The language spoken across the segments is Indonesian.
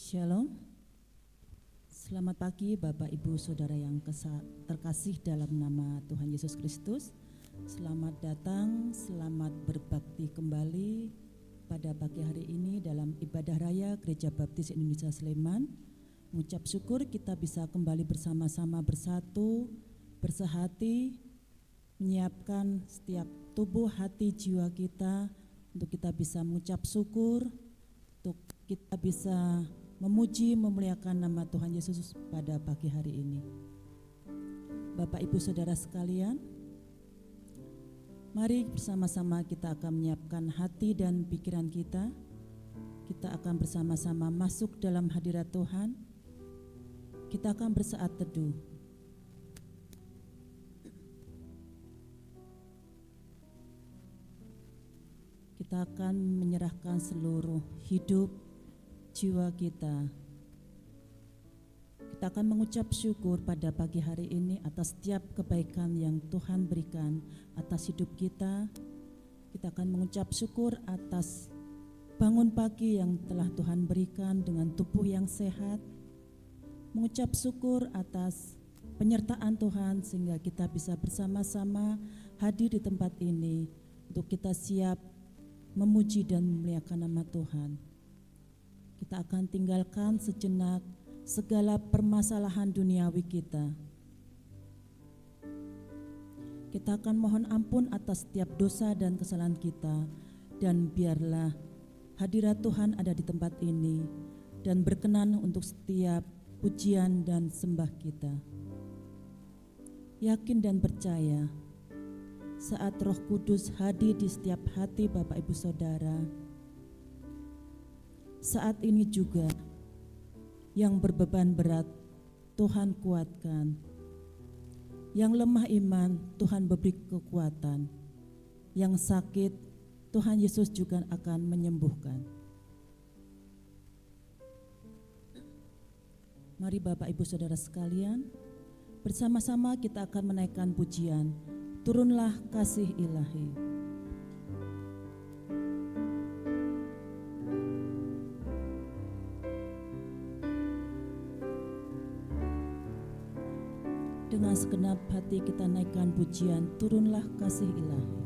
Shalom. Selamat pagi Bapak Ibu Saudara yang terkasih dalam nama Tuhan Yesus Kristus. Selamat datang, selamat berbakti kembali pada pagi hari ini dalam ibadah raya Gereja Baptis Indonesia Sleman. Mengucap syukur kita bisa kembali bersama-sama bersatu, bersehati, menyiapkan setiap tubuh, hati, jiwa kita untuk kita bisa mengucap syukur, untuk kita bisa memuji, memuliakan nama Tuhan Yesus pada pagi hari ini. Bapak Ibu Saudara sekalian, mari bersama-sama kita akan menyiapkan hati dan pikiran kita. Kita akan bersama-sama masuk dalam hadirat Tuhan. Kita akan bersaat teduh. Kita akan menyerahkan seluruh hidup, jiwa kita. Kita akan mengucap syukur pada pagi hari ini atas setiap kebaikan yang Tuhan berikan atas hidup kita. Kita akan mengucap syukur atas bangun pagi yang telah Tuhan berikan dengan tubuh yang sehat. Mengucap syukur atas penyertaan Tuhan sehingga kita bisa bersama-sama hadir di tempat ini untuk kita siap memuji dan memuliakan nama Tuhan. Kita akan tinggalkan sejenak segala permasalahan duniawi kita. Kita akan mohon ampun atas setiap dosa dan kesalahan kita, dan biarlah hadirat Tuhan ada di tempat ini dan berkenan untuk setiap pujian dan sembah kita. Yakin dan percaya saat Roh Kudus hadir di setiap hati Bapak Ibu Saudara, saat ini juga yang berbeban berat Tuhan kuatkan, yang lemah iman Tuhan beri kekuatan, yang sakit Tuhan Yesus juga akan menyembuhkan. Mari Bapak Ibu Saudara sekalian, bersama-sama kita akan menaikkan pujian Turunlah Kasih Ilahi. Dengan segenap hati kita naikkan pujian Turunlah Kasih Ilahi.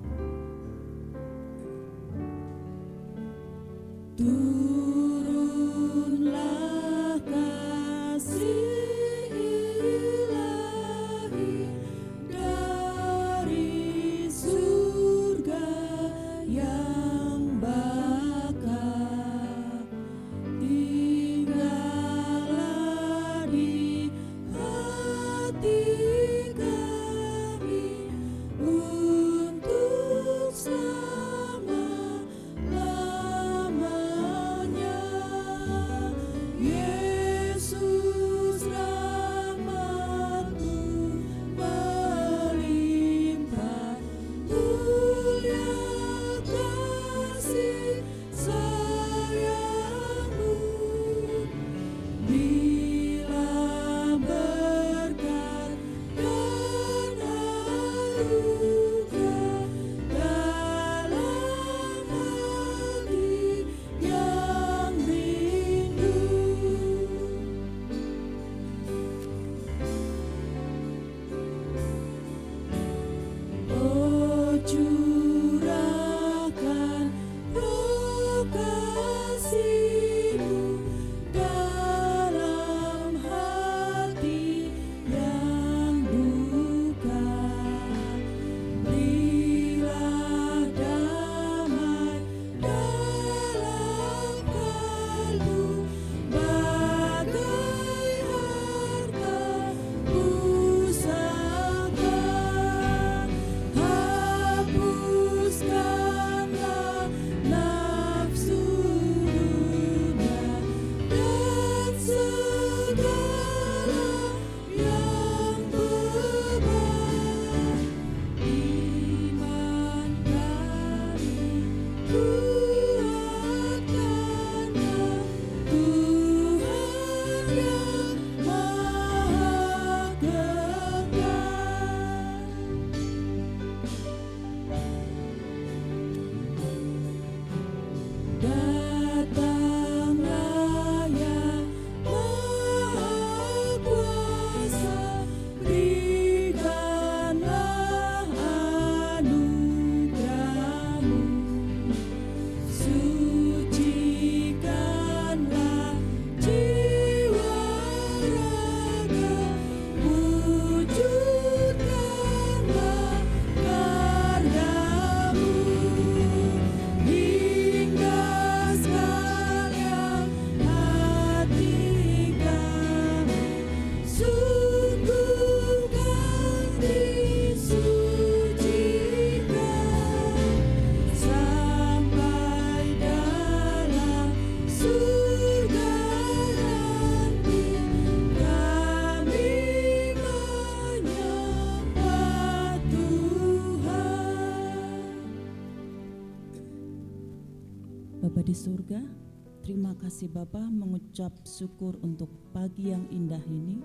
Turunlah kasih ilahi dari surga yang bakar, tinggallah di hati kami untuk selama-lamanya. di surga, terima kasih Bapa, mengucap syukur untuk pagi yang indah ini,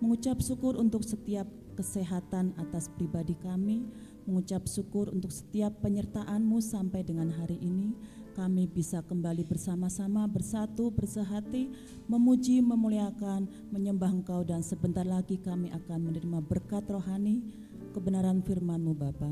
mengucap syukur untuk setiap kesehatan atas pribadi kami, mengucap syukur untuk setiap penyertaan-Mu sampai dengan hari ini. Kami bisa kembali bersama-sama bersatu, bersehati, memuji, memuliakan, menyembah Engkau, dan sebentar lagi kami akan menerima berkat rohani, kebenaran firman-Mu Bapa.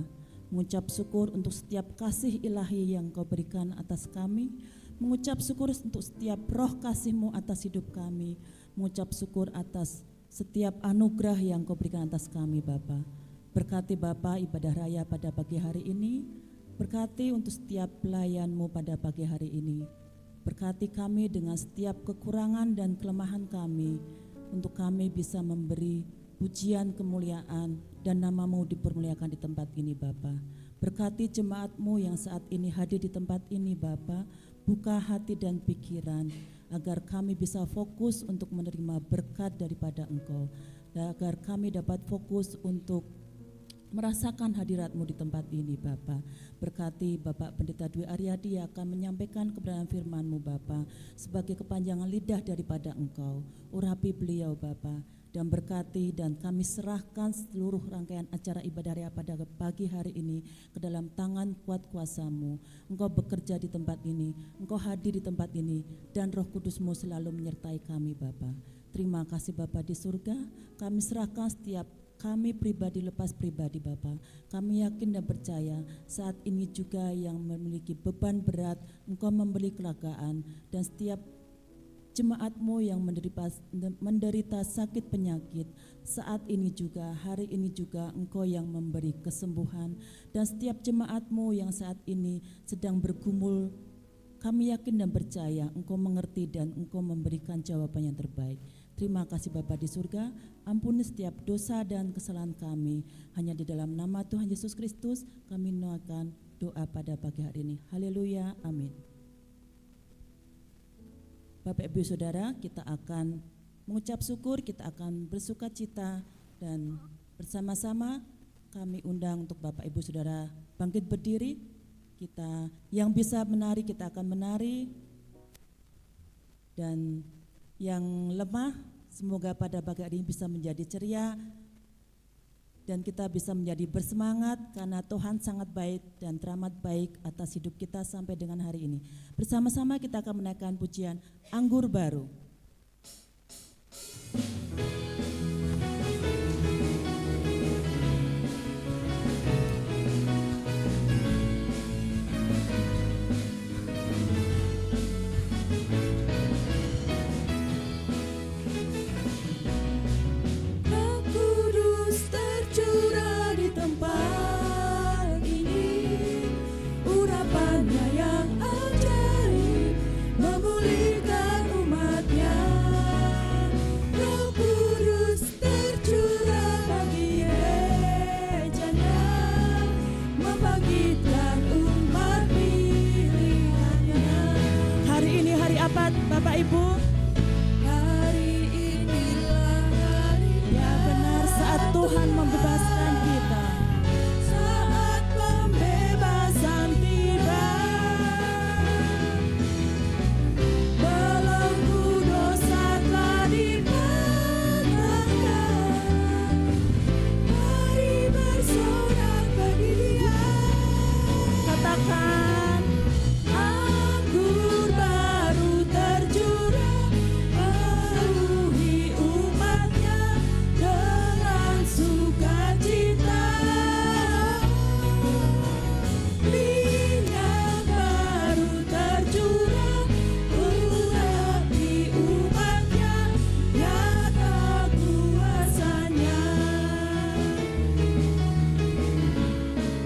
Mengucap syukur untuk setiap kasih ilahi yang Kau berikan atas kami, mengucap syukur untuk setiap roh kasih-Mu atas hidup kami, mengucap syukur atas setiap anugerah yang Kau berikan atas kami Bapa. Berkati Bapa ibadah raya pada pagi hari ini, berkati untuk setiap pelayan-Mu pada pagi hari ini, berkati kami dengan setiap kekurangan dan kelemahan kami, untuk kami bisa memberi pujian kemuliaan dan nama-Mu dipermuliakan di tempat ini Bapa. Berkati jemaat-Mu yang saat ini hadir di tempat ini Bapa, buka hati dan pikiran agar kami bisa fokus untuk menerima berkat daripada Engkau, dan agar kami dapat fokus untuk merasakan hadirat-Mu di tempat ini Bapa. Berkati Bapak Pendeta Dwi Aryadi yang akan menyampaikan kebenaran firman-Mu Bapa, sebagai kepanjangan lidah daripada Engkau. Urapi beliau Bapa, dan berkati, dan kami serahkan seluruh rangkaian acara ibadah raya pada pagi hari ini ke dalam tangan kuat kuasa-Mu. Engkau bekerja di tempat ini, Engkau hadir di tempat ini, dan Roh Kudus-Mu selalu menyertai kami Bapa. Terima kasih Bapa di surga, kami serahkan setiap kami pribadi lepas pribadi Bapa. Kami yakin dan percaya saat ini juga yang memiliki beban berat, Engkau memberi kelegaan, dan setiap jemaat-Mu yang menderita sakit penyakit, saat ini juga, hari ini juga Engkau yang memberi kesembuhan. Dan setiap jemaat-Mu yang saat ini sedang bergumul, kami yakin dan percaya Engkau mengerti dan Engkau memberikan jawaban yang terbaik. Terima kasih Bapa di surga, ampuni setiap dosa dan kesalahan kami. Hanya di dalam nama Tuhan Yesus Kristus kami menaikkan doa pada pagi hari ini. Haleluya, amin. Bapak Ibu Saudara, kita akan mengucap syukur, kita akan bersuka cita, dan bersama-sama kami undang untuk Bapak Ibu Saudara bangkit berdiri. Kita yang bisa menari, kita akan menari, dan yang lemah semoga pada pagi hari ini bisa menjadi ceria, dan kita bisa menjadi bersemangat karena Tuhan sangat baik dan teramat baik atas hidup kita sampai dengan hari ini. Bersama-sama kita akan menaikkan pujian Anggur Baru. Bapak Ibu, hari inilah hari ya benar saat Tuhan membebaskan kita, saat pembebasan tiba, belenggu dosa telah dipatahkan, mari bersorak bagi Dia. Katakan,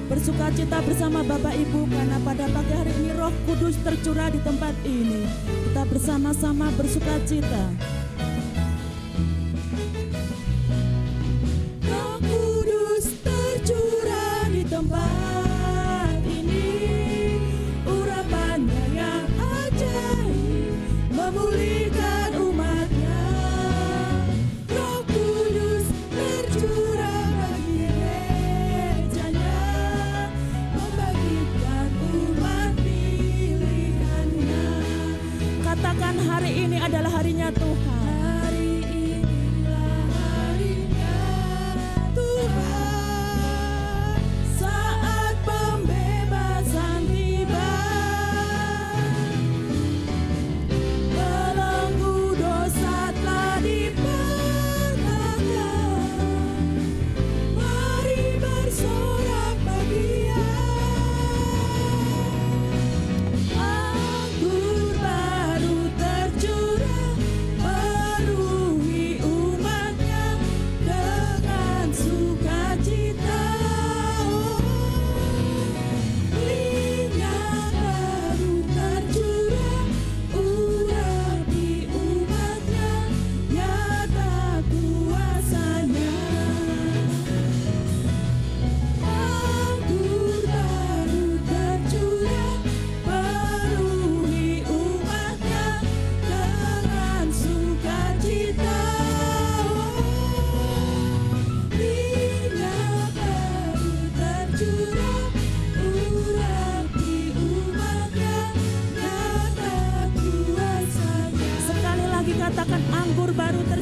bersukacita bersama Bapak Ibu karena pada pagi hari ini Roh Kudus tercurah di tempat ini. Kita bersama-sama bersukacita. Roh Kudus tercurah di tempat ini, urapannya yang ajaib memulihkan umatnya. Roh Kudus tercurah bagi gerejanya, membagikan umat pilihannya.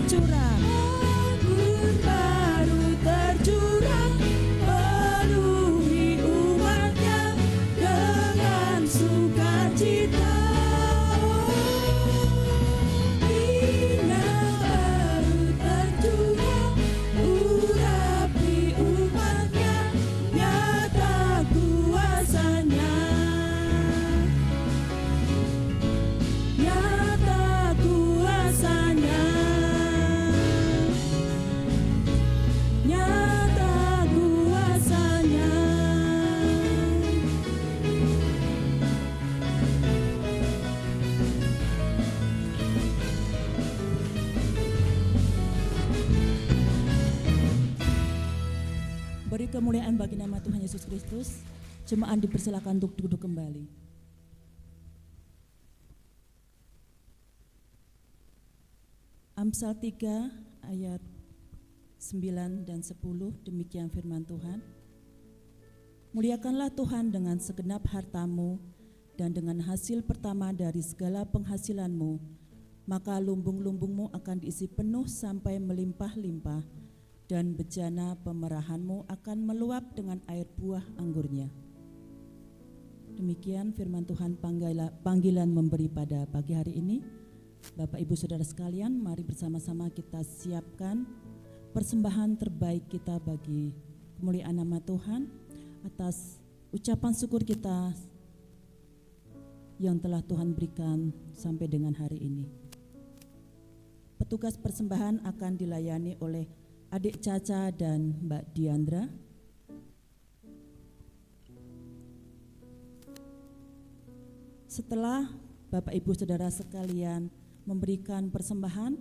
tercurah, anggur baru tercurah, penuhi umatnya dengan sukacita. Beri kemuliaan bagi nama Tuhan Yesus Kristus. Jemaat dipersilakan untuk duduk kembali. Amsal 3 ayat 9 dan 10, demikian firman Tuhan. Muliakanlah Tuhan dengan segenap hartamu dan dengan hasil pertama dari segala penghasilanmu, maka lumbung-lumbungmu akan diisi penuh sampai melimpah-limpah, dan bejana pemerahanmu akan meluap dengan air buah anggurnya. Demikian firman Tuhan panggilan memberi pada pagi hari ini. Bapak Ibu Saudara sekalian, mari bersama-sama kita siapkan persembahan terbaik kita bagi kemuliaan nama Tuhan atas ucapan syukur kita yang telah Tuhan berikan sampai dengan hari ini. Petugas persembahan akan dilayani oleh Adik Caca dan Mbak Diandra. Setelah Bapak Ibu Saudara sekalian memberikan persembahan,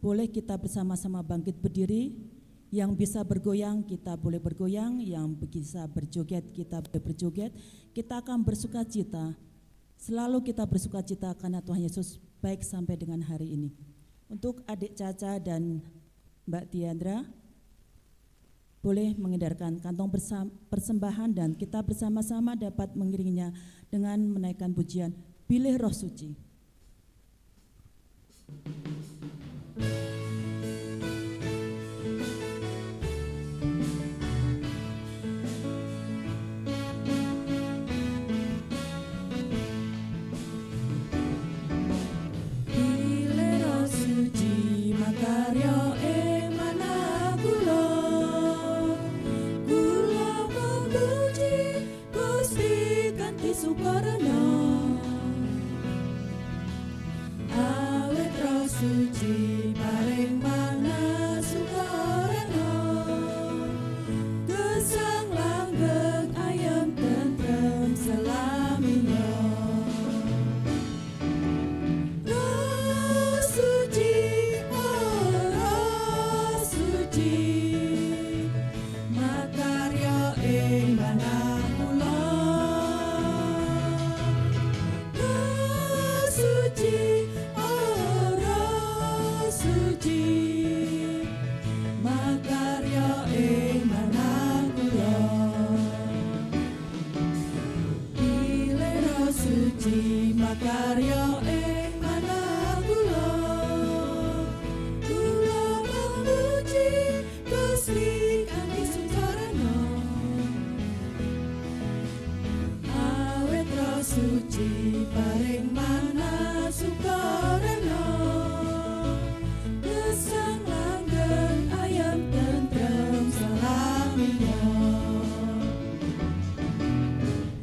boleh kita bersama-sama bangkit berdiri. Yang bisa bergoyang kita boleh bergoyang, yang bisa berjoget kita boleh berjoget. Kita akan bersukacita. Selalu kita bersukacita karena Tuhan Yesus baik sampai dengan hari ini. Untuk Adik Caca dan Mbak Diandra, boleh mengedarkan kantong persembahan dan kita bersama-sama dapat mengiringinya dengan menaikkan pujian Pilih Roh Suci. Suci paling mana sukareno, gesang langgeng ayam tentrem selaminya. Roh suci, oh roh suci, makarya ing manah kula. Roh suci, makarya ing manah kula. Pilih Roh Suci makarya ing manah kula. Kula memuji Gusti kanthi sucarana, awit Roh Suci paring manah sukarana. Gesang langgeng ayam tentrem selaminya.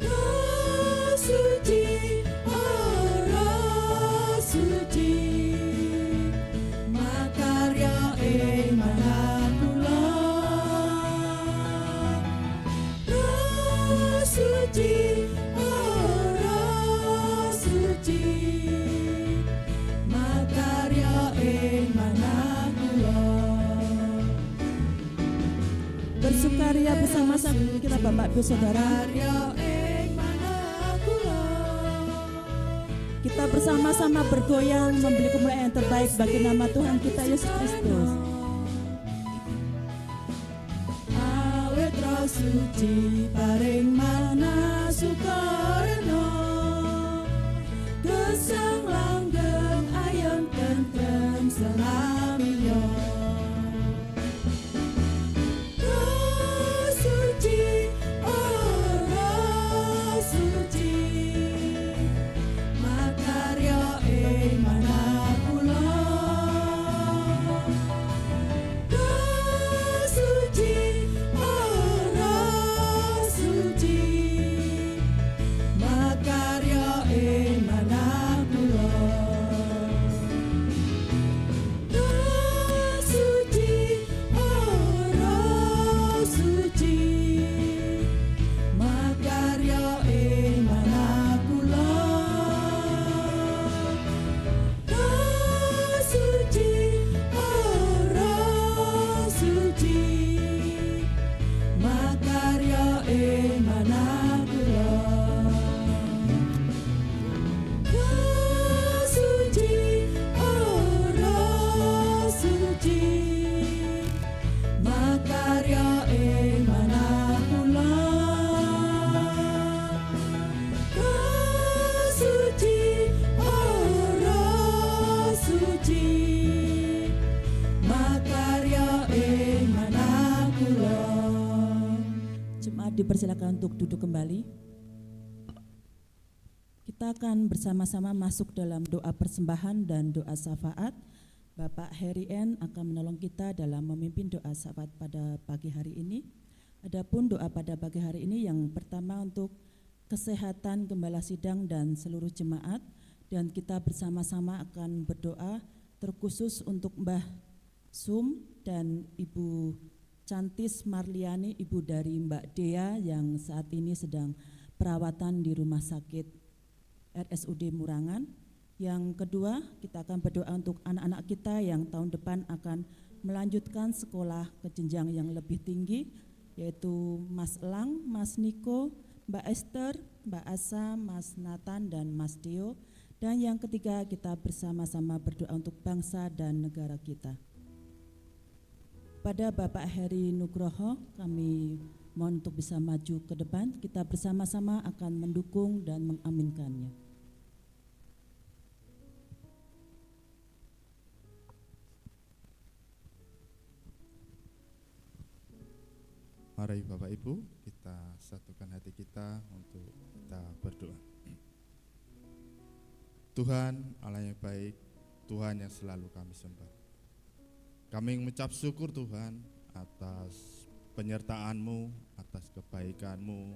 Roh Suci, oh Roh Suci, makarya ing manah kula. Roh Suci, oh Roh Suci, makarya ing manah kula. Bersukaria bersama-sama kita Bapak Ibu Saudara. Kita bersama-sama bergoyang memberi kemuliaan yang terbaik bagi nama Tuhan kita Yesus Kristus. Awit Roh Suci paring manah sukareno, gesang langgeng ayam tentrem selaminya. dipersilakan untuk duduk kembali. Kita akan bersama-sama masuk dalam doa persembahan dan doa syafaat. Bapak Heri N akan menolong kita dalam memimpin doa syafaat pada pagi hari ini. Adapun doa pada pagi hari ini yang pertama untuk kesehatan Gembala Sidang dan seluruh jemaat, dan kita bersama-sama akan berdoa terkhusus untuk Mbah Sum dan Ibu Cantis Marliani, ibu dari Mbak Dea yang saat ini sedang perawatan di rumah sakit RSUD Murangan. Yang kedua, kita akan berdoa untuk anak-anak kita yang tahun depan akan melanjutkan sekolah ke jenjang yang lebih tinggi, yaitu Mas Elang, Mas Niko, Mbak Esther, Mbak Asa, Mas Nathan, dan Mas Dio. Dan yang ketiga, kita bersama-sama berdoa untuk bangsa dan negara kita. Pada Bapak Heri Nugroho, kami mohon untuk bisa maju ke depan. Kita bersama-sama akan mendukung dan mengaminkannya. Mari Bapak Ibu, kita satukan hati kita untuk kita berdoa. Tuhan Allah yang baik, Tuhan yang selalu kami sembah. Kami mengucap syukur Tuhan atas penyertaan-Mu, atas kebaikan-Mu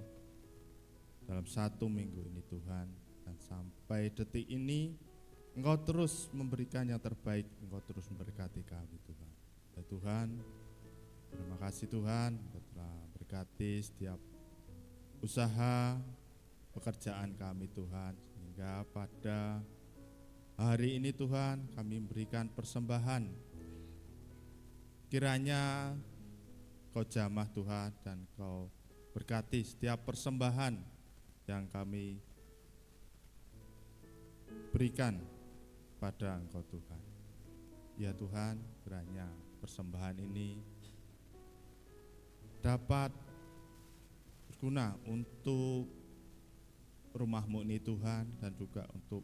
dalam 1 minggu ini Tuhan. Dan sampai detik ini Engkau terus memberikan yang terbaik, Engkau terus memberkati kami Tuhan. Ya Tuhan, terima kasih Tuhan, Engkau telah berkati setiap usaha pekerjaan kami Tuhan. Sehingga pada hari ini Tuhan kami memberikan persembahan. Kiranya Kau jamah Tuhan dan Kau berkati setiap persembahan yang kami berikan pada Engkau Tuhan. Ya Tuhan, kiranya persembahan ini dapat berguna untuk rumah-Mu ini Tuhan, dan juga untuk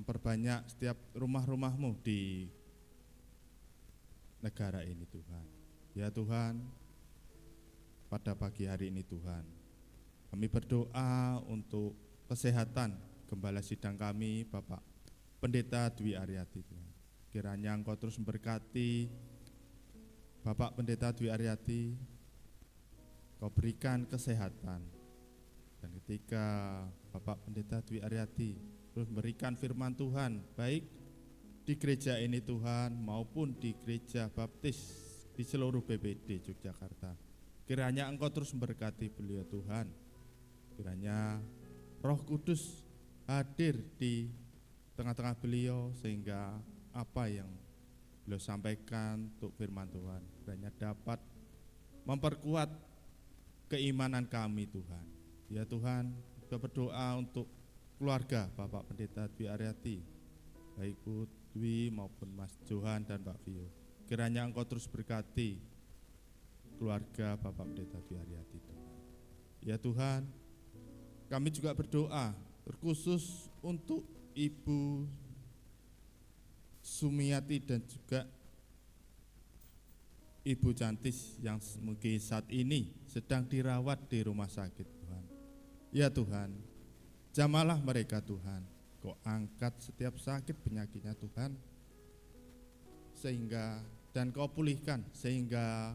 memperbanyak setiap rumah-rumah-Mu di negara ini Tuhan. Ya Tuhan, pada pagi hari ini Tuhan, kami berdoa untuk kesehatan Gembala Sidang kami, Bapak Pendeta Dwi Aryati Tuhan. Kiranya Engkau terus memberkati Bapak Pendeta Dwi Aryati, Kau berikan kesehatan. Dan ketika Bapak Pendeta Dwi Aryati terus memberikan firman Tuhan, baik di gereja ini Tuhan maupun di gereja baptis di seluruh BPD Yogyakarta, kiranya Engkau terus memberkati beliau Tuhan. Kiranya Roh Kudus hadir di tengah-tengah beliau, sehingga apa yang beliau sampaikan untuk firman Tuhan kiranya dapat memperkuat keimanan kami Tuhan. Ya Tuhan, kita berdoa untuk keluarga Bapak Pendeta Dwi Aryati, baik Bu Dwi maupun Mas Johan dan Mbak Vio. Kiranya Engkau terus berkati keluarga Bapak Pendeta Dwi Aryati Tuhan. Ya Tuhan, kami juga berdoa terkhusus untuk Ibu Sumiati dan juga Ibu Cantis yang mungkin saat ini sedang dirawat di rumah sakit Tuhan. Ya Tuhan, jamalah mereka Tuhan. Kau angkat setiap sakit penyakitnya Tuhan, sehingga dan Kau pulihkan sehingga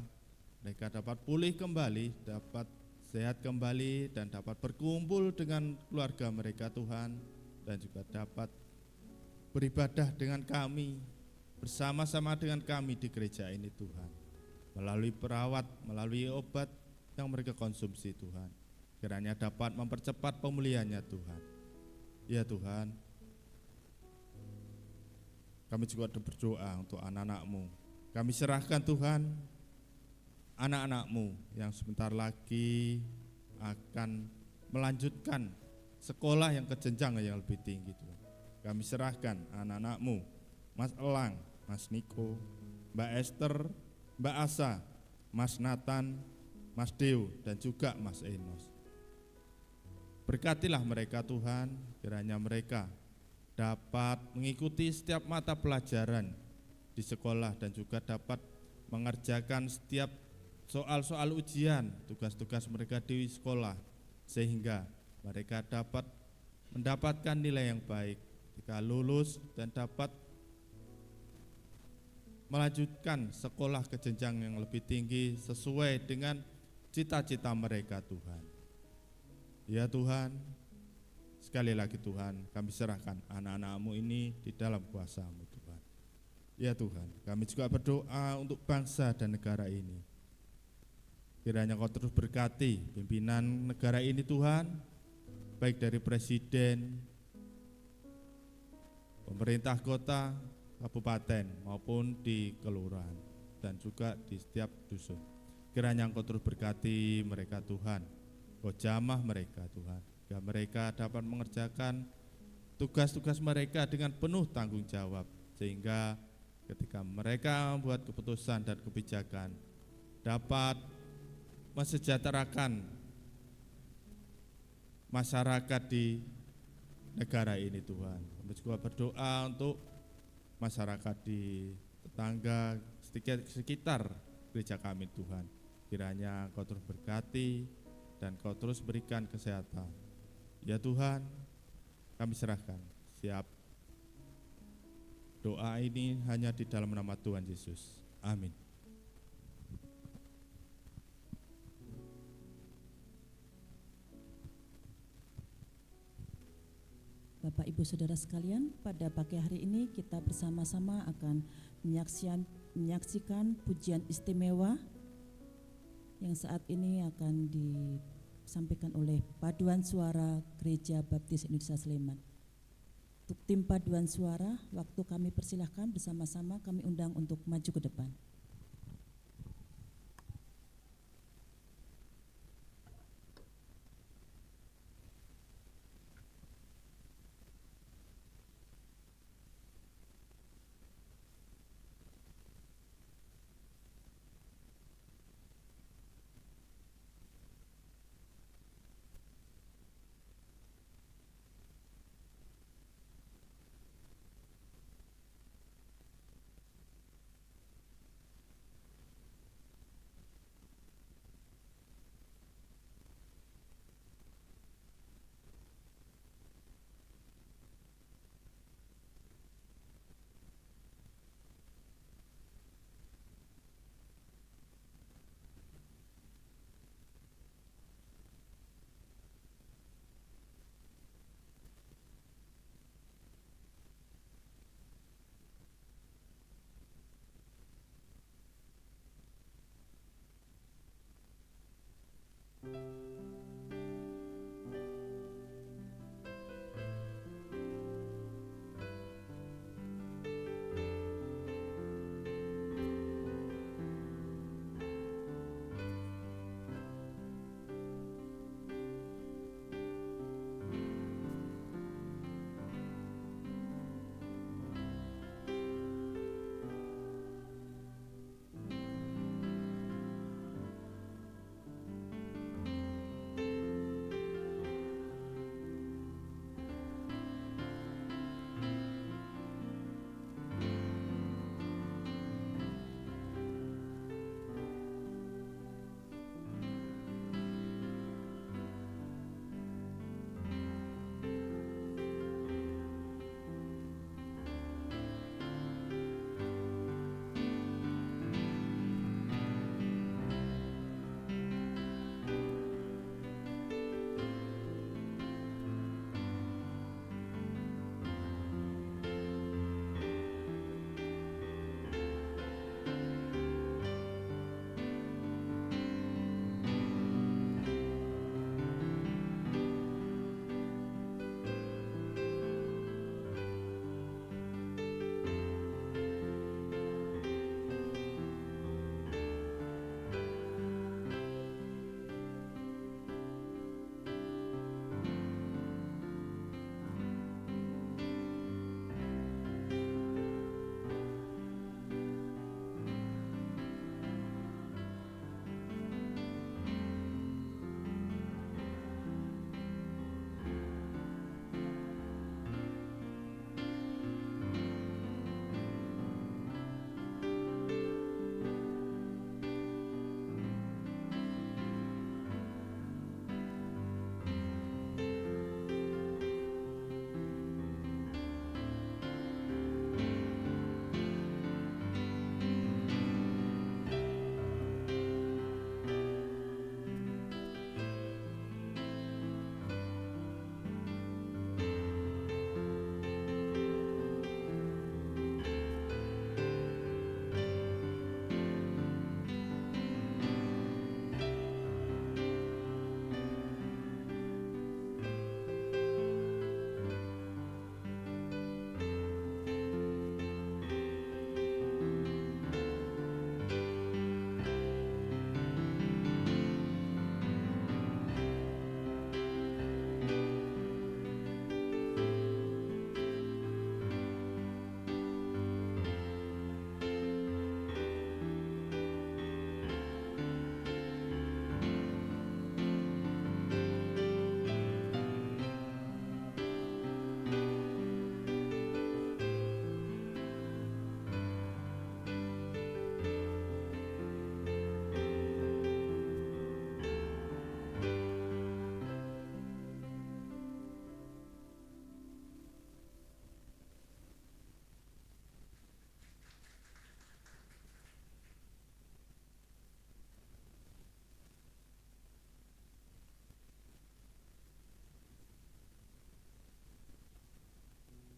mereka dapat pulih kembali, dapat sehat kembali, dan dapat berkumpul dengan keluarga mereka Tuhan, dan juga dapat beribadah dengan kami, bersama-sama dengan kami di gereja ini Tuhan, melalui perawat, melalui obat yang mereka konsumsi Tuhan. Kiranya dapat mempercepat pemulihannya Tuhan. Ya Tuhan, kami juga berdoa untuk anak-anak-Mu. Kami serahkan Tuhan anak-anak-Mu yang sebentar lagi akan melanjutkan sekolah yang ke jenjang yang lebih tinggi Tuhan. Kami serahkan anak-anak-Mu, Mas Elang, Mas Niko, Mbak Esther, Mbak Asa, Mas Nathan, Mas Deo, dan juga Mas Enos. Berkatilah mereka Tuhan, kiranya mereka dapat mengikuti setiap mata pelajaran di sekolah dan juga dapat mengerjakan setiap soal-soal ujian, tugas-tugas mereka di sekolah, sehingga mereka dapat mendapatkan nilai yang baik ketika lulus dan dapat melanjutkan sekolah ke jenjang yang lebih tinggi sesuai dengan cita-cita mereka Tuhan. Ya Tuhan, sekali lagi Tuhan, kami serahkan anak-anak-Mu ini di dalam kuasa-Mu Tuhan. Ya Tuhan, kami juga berdoa untuk bangsa dan negara ini. Kiranya Kau terus berkati pimpinan negara ini Tuhan, baik dari presiden, pemerintah kota, kabupaten maupun di kelurahan dan juga di setiap dusun. Kiranya Engkau terus berkati mereka Tuhan, Kau jamah mereka Tuhan, agar mereka dapat mengerjakan tugas-tugas mereka dengan penuh tanggung jawab, sehingga ketika mereka membuat keputusan dan kebijakan dapat mensejahterakan masyarakat di negara ini Tuhan. Kami juga berdoa untuk masyarakat di tetangga sekitar gereja kami Tuhan. Kiranya Kau terus berkati dan Kau terus berikan kesehatan. Ya Tuhan, kami serahkan siap doa ini hanya di dalam nama Tuhan Yesus. Amin. Bapak Ibu Saudara sekalian, pada pagi hari ini kita bersama-sama akan menyaksikan pujian istimewa yang saat ini akan disampaikan oleh Paduan Suara Gereja Baptis Indonesia Sleman. Untuk tim Paduan Suara, waktu kami persilahkan bersama-sama kami undang untuk maju ke depan.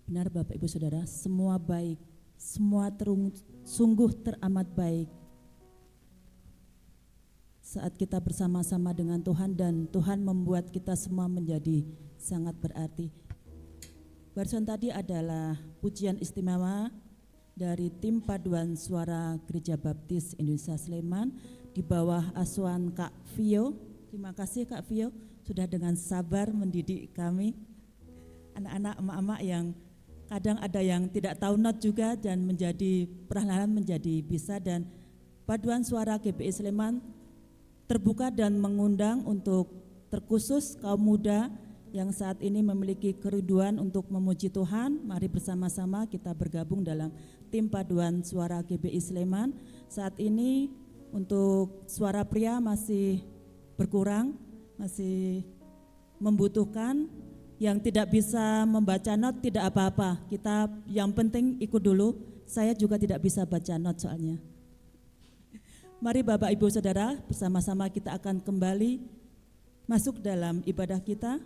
Benar Bapak Ibu Saudara, semua baik, semua sungguh teramat baik saat kita bersama-sama dengan Tuhan, dan Tuhan membuat kita semua menjadi sangat berarti. Barusan tadi adalah pujian istimewa dari tim paduan suara Gereja Baptis Indonesia Sleman di bawah asuhan Kak Vio. Terima kasih Kak Vio sudah dengan sabar mendidik kami, anak-anak emak-emak yang kadang ada yang tidak tahu not juga dan menjadi perlahan menjadi bisa. Dan paduan suara GBI Sleman terbuka dan mengundang untuk terkhusus kaum muda yang saat ini memiliki kerinduan untuk memuji Tuhan. Mari bersama-sama kita bergabung dalam tim paduan suara GBI Sleman. Saat ini untuk suara pria masih berkurang, masih membutuhkan. Yang tidak bisa membaca not tidak apa-apa, kita yang penting ikut dulu. Saya juga tidak bisa baca not soalnya. Mari Bapak Ibu Saudara, bersama-sama kita akan kembali masuk dalam ibadah kita.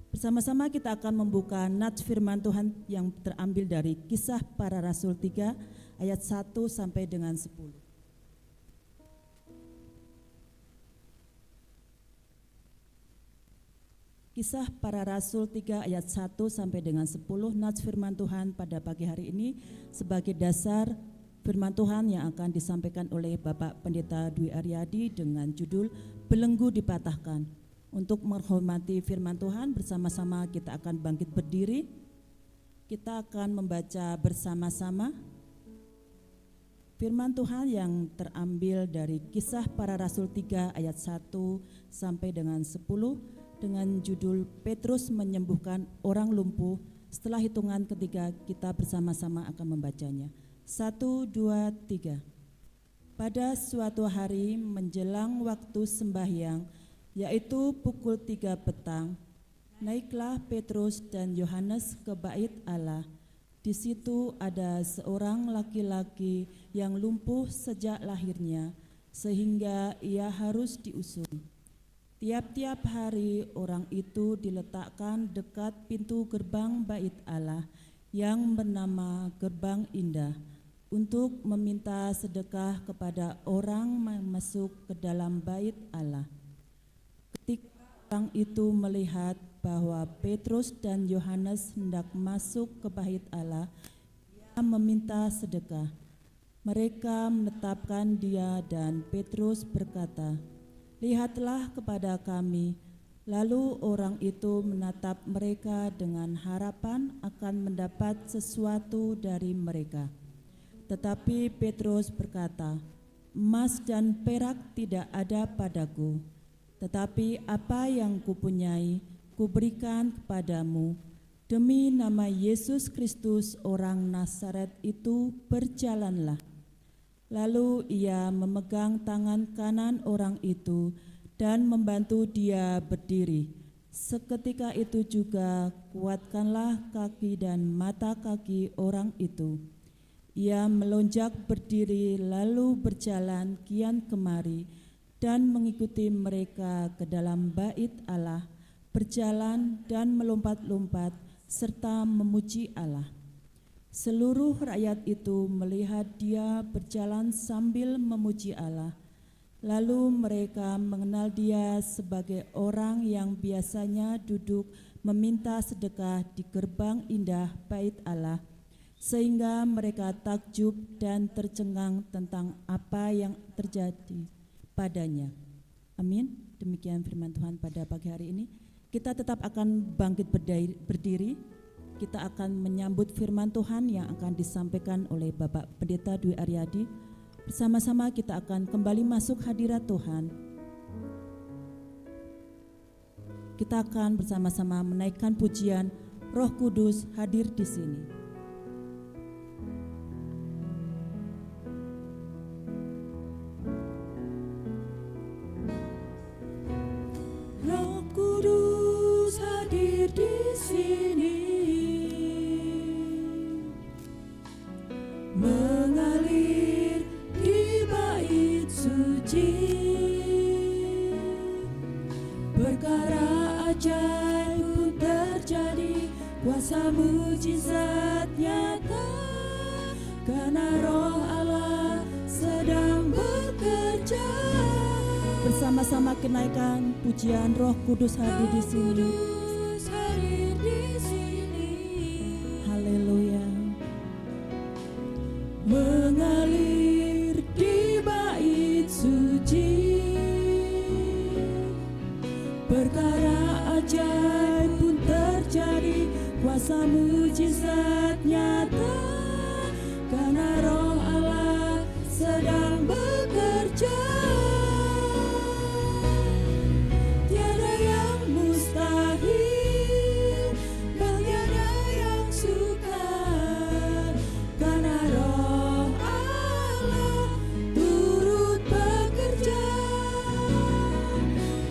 Bersama-sama kita akan membuka nats firman Tuhan yang terambil dari Kisah Para Rasul 3 ayat 1 sampai dengan 10. Kisah Para Rasul 3 ayat 1 sampai dengan 10, nats firman Tuhan pada pagi hari ini sebagai dasar firman Tuhan yang akan disampaikan oleh Bapak Pendeta Dwi Aryadi dengan judul Belenggu Dipatahkan. Untuk menghormati firman Tuhan, bersama-sama kita akan bangkit berdiri. Kita akan membaca bersama-sama firman Tuhan yang terambil dari Kisah Para Rasul 3 ayat 1 sampai dengan 10 dengan judul Petrus menyembuhkan orang lumpuh. Setelah hitungan ketiga kita bersama-sama akan membacanya. 1, 2, 3. Pada suatu hari menjelang waktu sembahyang, yaitu pukul 3 petang, naiklah Petrus dan Yohanes ke bait Allah. Di situ ada seorang laki-laki yang lumpuh sejak lahirnya, sehingga ia harus diusung. Tiap-tiap hari orang itu diletakkan dekat pintu gerbang bait Allah yang bernama Gerbang Indah, untuk meminta sedekah kepada orang yang masuk ke dalam bait Allah. Ketika orang itu melihat bahwa Petrus dan Yohanes hendak masuk ke bait Allah, ia meminta sedekah. Mereka menetapkan dia dan Petrus berkata, "Lihatlah kepada kami." Lalu orang itu menatap mereka dengan harapan akan mendapat sesuatu dari mereka. Tetapi Petrus berkata, "Emas dan perak tidak ada padaku, tetapi apa yang kupunyai, kuberikan kepadamu. Demi nama Yesus Kristus orang Nazaret itu, berjalanlah." Lalu ia memegang tangan kanan orang itu dan membantu dia berdiri. Seketika itu juga kuatkanlah kaki dan mata kaki orang itu. Ia melonjak berdiri lalu berjalan kian kemari dan mengikuti mereka ke dalam bait Allah, berjalan dan melompat-lompat serta memuji Allah. Seluruh rakyat itu melihat dia berjalan sambil memuji Allah. Lalu mereka mengenal dia sebagai orang yang biasanya duduk meminta sedekah di gerbang indah bait Allah, sehingga mereka takjub dan tercengang tentang apa yang terjadi padanya. Amin. Demikian firman Tuhan pada pagi hari ini. Kita tetap akan bangkit berdiri. Kita akan menyambut firman Tuhan yang akan disampaikan oleh Bapak Pendeta Dwi Aryadi. Bersama-sama kita akan kembali masuk hadirat Tuhan. Kita akan bersama-sama menaikkan pujian Roh Kudus hadir di sini. Roh Kudus hadir di sini, mengalir di bait suci. Perkara ajaib pun terjadi, kuasa mujizat nyata, karena Roh Allah sedang bekerja. Bersama-sama kenaikan pujian Roh Kudus hadir di sini. Kudus hadir di sini. Haleluya. Mengalir di bait suci, perkara ajaib pun terjadi, kuasa mujizat nyata, karena Roh Allah sedang bekerja. Tiada yang mustahil, tiada yang sukar, karena Roh Allah turut bekerja.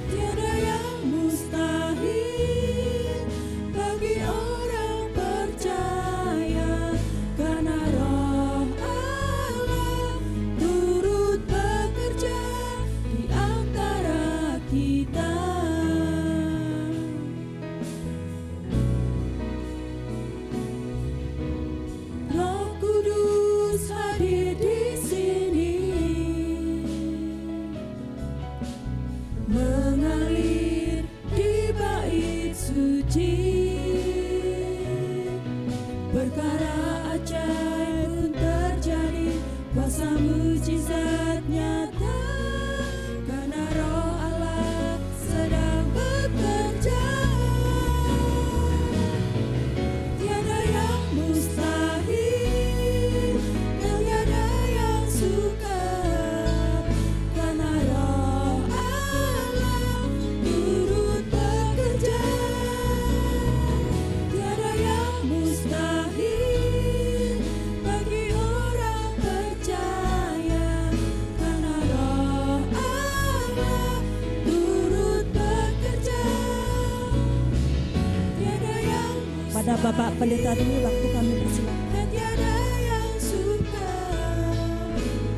Tiada yang mustahil bagi orang percaya, karena Roh Allah turut bekerja di antara kita. Roh Kudus hadir di sini, mengalir di bait suci, perkara ajaib pun terjadi, kuasa mujizat nyata, karena Roh Allah sedang bekerja. Tiada yang mustahil, tiada yang sukar, karena Roh Allah turut bekerja. Tiada yang mustahil bagi orang percaya, karena Roh Allah turut bekerja. Tiada yang Pada Bapak Pendeta dulu waktu kami bersilaturahmi. dan tiada yang sukar,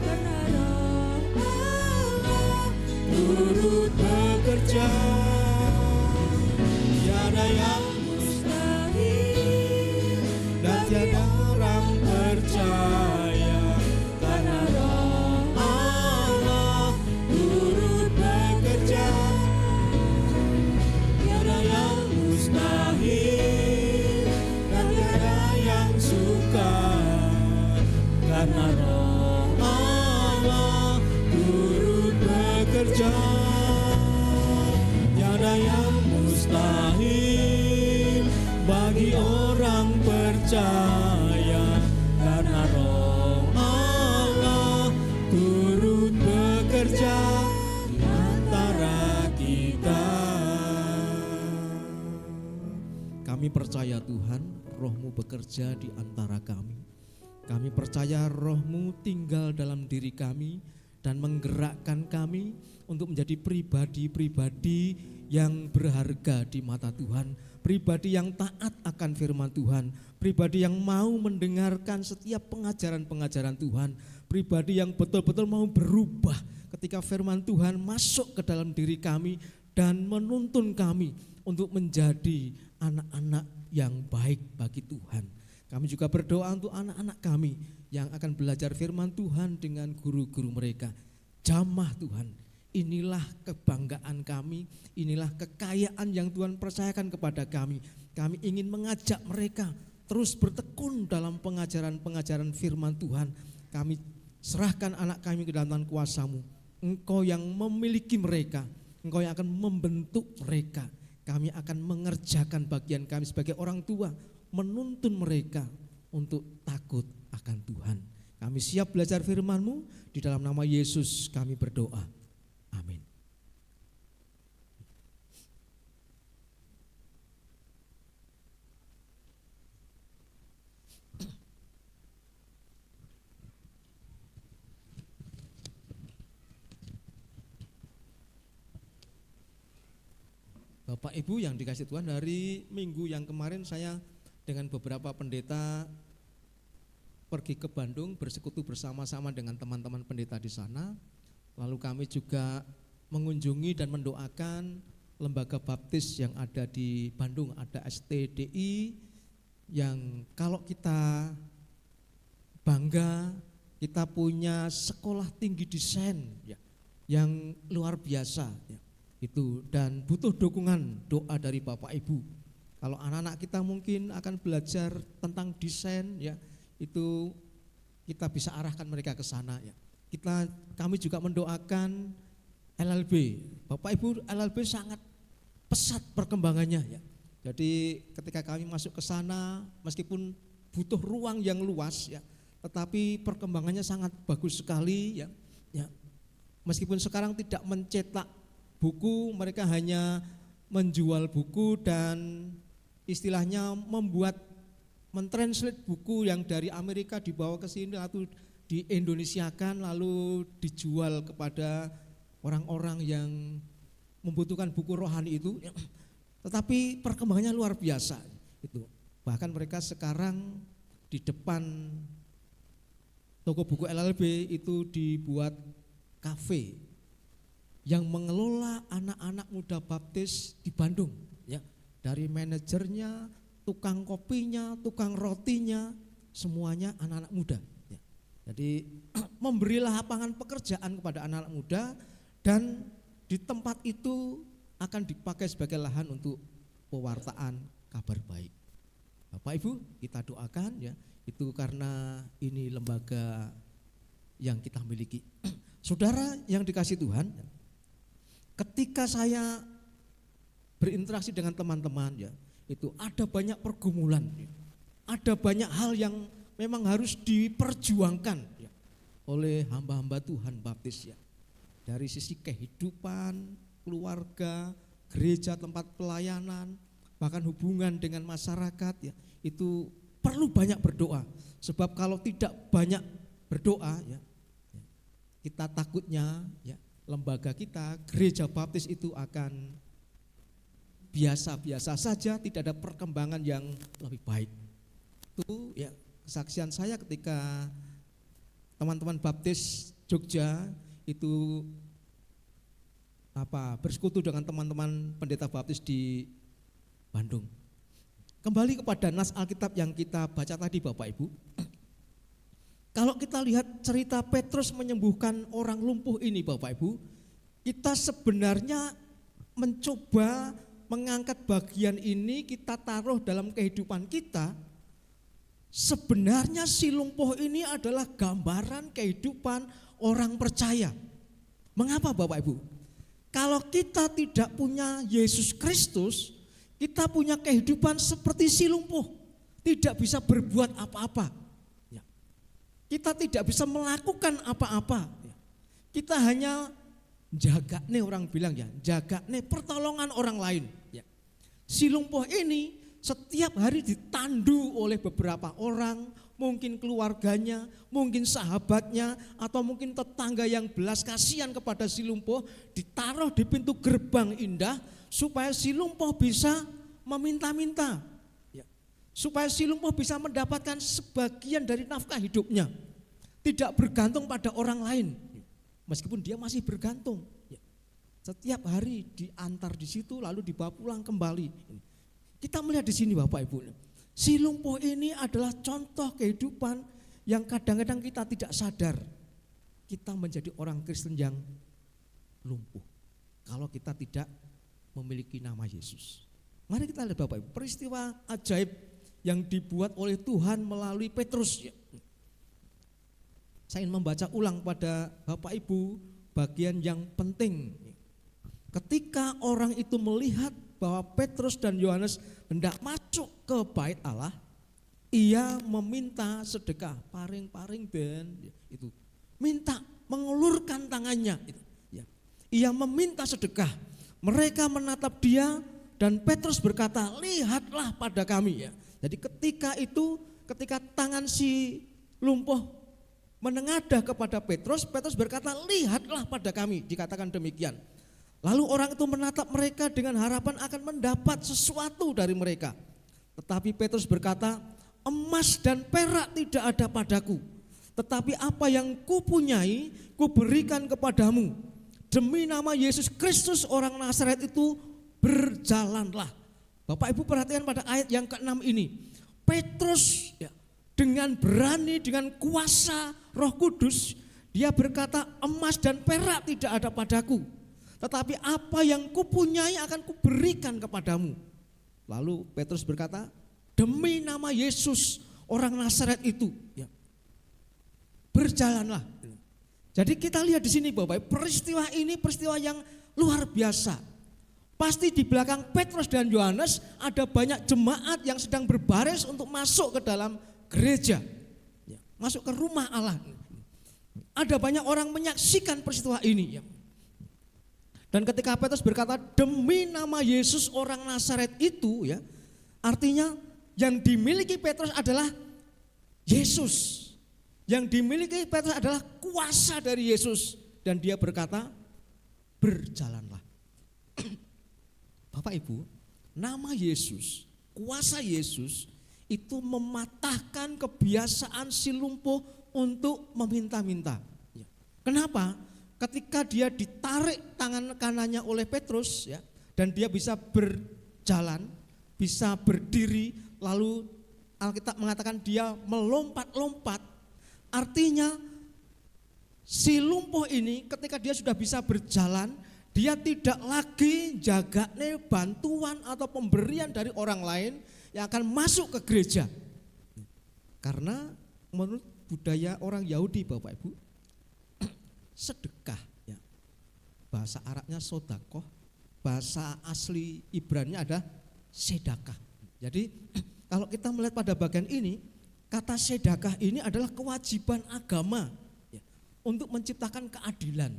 karena Roh Allah Turut bekerja, tiada yang mustahil dan tiada orang percaya, karena Roh Allah turut bekerja. Tiada yang mustahil dan tiada yang sukar, karena Roh Allah turut bekerja. Tiada yang mustahil bagi orang percaya, karena Roh Allah turut bekerja di antara kita. Kami percaya Tuhan, Roh-Mu bekerja di antara kami. Kami percaya Roh-Mu tinggal dalam diri kami dan menggerakkan kami untuk menjadi pribadi-pribadi yang berharga di mata Tuhan, pribadi yang taat akan firman Tuhan, pribadi yang mau mendengarkan setiap pengajaran-pengajaran Tuhan, pribadi yang betul-betul mau berubah ketika firman Tuhan masuk ke dalam diri kami dan menuntun kami untuk menjadi anak-anak yang baik bagi Tuhan. Kami juga berdoa untuk anak-anak kami yang akan belajar firman Tuhan dengan guru-guru mereka. Jamah Tuhan, inilah kebanggaan kami, inilah kekayaan yang Tuhan percayakan kepada kami. Kami ingin mengajak mereka terus bertekun dalam pengajaran-pengajaran firman Tuhan. Kami serahkan anak kami ke dalam tangan kuasa-Mu. Engkau yang memiliki mereka, Engkau yang akan membentuk mereka. Kami akan mengerjakan bagian kami sebagai orang tua, menuntun mereka untuk takut akan Tuhan. Kami siap belajar firman-Mu, di dalam nama Yesus kami berdoa. Amin. Bapak Ibu yang dikasih Tuhan, dari minggu yang kemarin saya dengan beberapa pendeta pergi ke Bandung bersekutu bersama-sama dengan teman-teman pendeta di sana. Lalu kami juga mengunjungi dan mendoakan lembaga baptis yang ada di Bandung, ada STDI, yang kalau kita bangga kita punya sekolah tinggi desain ya, yang luar biasa ya, itu, dan butuh dukungan doa dari Bapak Ibu. Kalau anak-anak kita mungkin akan belajar tentang desain ya, itu kita bisa arahkan mereka ke sana ya. Kami juga mendoakan LLB. Bapak Ibu, LLB sangat pesat perkembangannya ya. Jadi ketika kami masuk ke sana, meskipun butuh ruang yang luas ya, tetapi perkembangannya sangat bagus sekali ya. Ya. Meskipun sekarang tidak mencetak buku, mereka hanya menjual buku dan istilahnya mentranslate buku yang dari Amerika dibawa ke sini atau di Indonesiakan lalu dijual kepada orang-orang yang membutuhkan buku rohani itu. Tetapi perkembangannya luar biasa itu. Bahkan mereka sekarang di depan toko buku LLB itu dibuat kafe yang mengelola anak-anak muda baptis di Bandung ya. Dari manajernya, tukang kopinya, tukang rotinya, semuanya anak-anak muda ya. Jadi memberilah lapangan pekerjaan kepada anak-anak muda, dan di tempat itu akan dipakai sebagai lahan untuk pewartaan kabar baik. Bapak Ibu, kita doakan ya, itu karena ini lembaga yang kita miliki. Saudara yang dikasih Tuhan, ketika saya berinteraksi dengan teman-teman ya, itu ada banyak pergumulan ya. Ada banyak hal yang memang harus diperjuangkan ya, oleh hamba-hamba Tuhan baptis ya. Dari sisi kehidupan, keluarga, gereja, tempat pelayanan, bahkan hubungan dengan masyarakat ya, itu perlu banyak berdoa. Sebab kalau tidak banyak berdoa ya, kita takutnya ya, lembaga kita, gereja baptis itu akan biasa-biasa saja, tidak ada perkembangan yang lebih baik. Itu ya kesaksian saya ketika teman-teman baptis Jogja itu bersekutu dengan teman-teman pendeta baptis di Bandung. Kembali kepada nas Alkitab yang kita baca tadi Bapak Ibu. Kalau kita lihat cerita Petrus menyembuhkan orang lumpuh ini Bapak Ibu, kita sebenarnya mencoba mengangkat bagian ini kita taruh dalam kehidupan kita. Sebenarnya si lumpuh ini adalah gambaran kehidupan orang percaya. Mengapa Bapak Ibu? Kalau kita tidak punya Yesus Kristus, kita punya kehidupan seperti si lumpuh, tidak bisa berbuat apa-apa. Kita tidak bisa melakukan apa-apa. Kita hanya jaga nih, orang bilang ya, jaga nih pertolongan orang lain. Ya. Si lumpuh ini setiap hari ditandu oleh beberapa orang, mungkin keluarganya, mungkin sahabatnya, atau mungkin tetangga yang belas kasihan kepada si lumpuh, ditaruh di pintu gerbang indah supaya si lumpuh bisa meminta-minta. Ya. Supaya si lumpuh bisa mendapatkan sebagian dari nafkah hidupnya, tidak bergantung pada orang lain. Meskipun dia masih bergantung, ya. Setiap hari diantar di situ lalu dibawa pulang kembali. Kita melihat di sini Bapak Ibu, si lumpuh ini adalah contoh kehidupan yang kadang-kadang kita tidak sadar. Kita menjadi orang Kristen yang lumpuh kalau kita tidak memiliki nama Yesus. Mari kita lihat Bapak Ibu, peristiwa ajaib yang dibuat oleh Tuhan melalui Petrus. Saya ingin membaca ulang pada Bapak Ibu bagian yang penting. Ketika orang itu melihat bahwa Petrus dan Yohanes hendak masuk ke bait Allah, ia meminta sedekah, paring-paring ben itu. Minta, mengulurkan tangannya itu. Ya. Ia meminta sedekah. Mereka menatap dia dan Petrus berkata, "Lihatlah pada kami." Ya. Jadi ketika tangan si lumpuh menengadah kepada Petrus, Petrus berkata, "Lihatlah pada kami," dikatakan demikian. Lalu orang itu menatap mereka dengan harapan akan mendapat sesuatu dari mereka. Tetapi Petrus berkata, "Emas dan perak tidak ada padaku, tetapi apa yang kupunyai kuberikan kepadamu. Demi nama Yesus Kristus orang Nazaret itu berjalanlah." Bapak Ibu perhatikan pada ayat yang ke-6 ini. Petrus ya, dengan berani, dengan kuasa Roh Kudus, dia berkata, emas dan perak tidak ada padaku, tetapi apa yang kupunyai akan kuberikan kepadamu. Lalu Petrus berkata, demi nama Yesus orang Nazaret itu, ya, berjalanlah. Jadi kita lihat di sini Bapak, peristiwa ini peristiwa yang luar biasa. Pasti di belakang Petrus dan Yohanes ada banyak jemaat yang sedang berbaris untuk masuk ke dalam gereja, masuk ke rumah Allah. Ada banyak orang menyaksikan peristiwa ini. Dan ketika Petrus berkata demi nama Yesus orang Nazaret itu, ya, artinya yang dimiliki Petrus adalah Yesus. Yang dimiliki Petrus adalah kuasa dari Yesus. Dan dia berkata, berjalanlah. Bapak Ibu, nama Yesus, kuasa Yesus itu mematahkan kebiasaan si lumpuh untuk meminta-minta. Kenapa? Ketika dia ditarik tangan kanannya oleh Petrus, ya, dan dia bisa berjalan, bisa berdiri, lalu Alkitab mengatakan dia melompat-lompat. Artinya si lumpuh ini ketika dia sudah bisa berjalan, dia tidak lagi jagane bantuan atau pemberian dari orang lain yang akan masuk ke gereja. Karena menurut budaya orang Yahudi Bapak Ibu, sedekah, ya, bahasa Arabnya sodakoh, bahasa asli Ibrani ada sedekah. Jadi kalau kita melihat pada bagian ini, kata sedekah ini adalah kewajiban agama, ya, untuk menciptakan keadilan.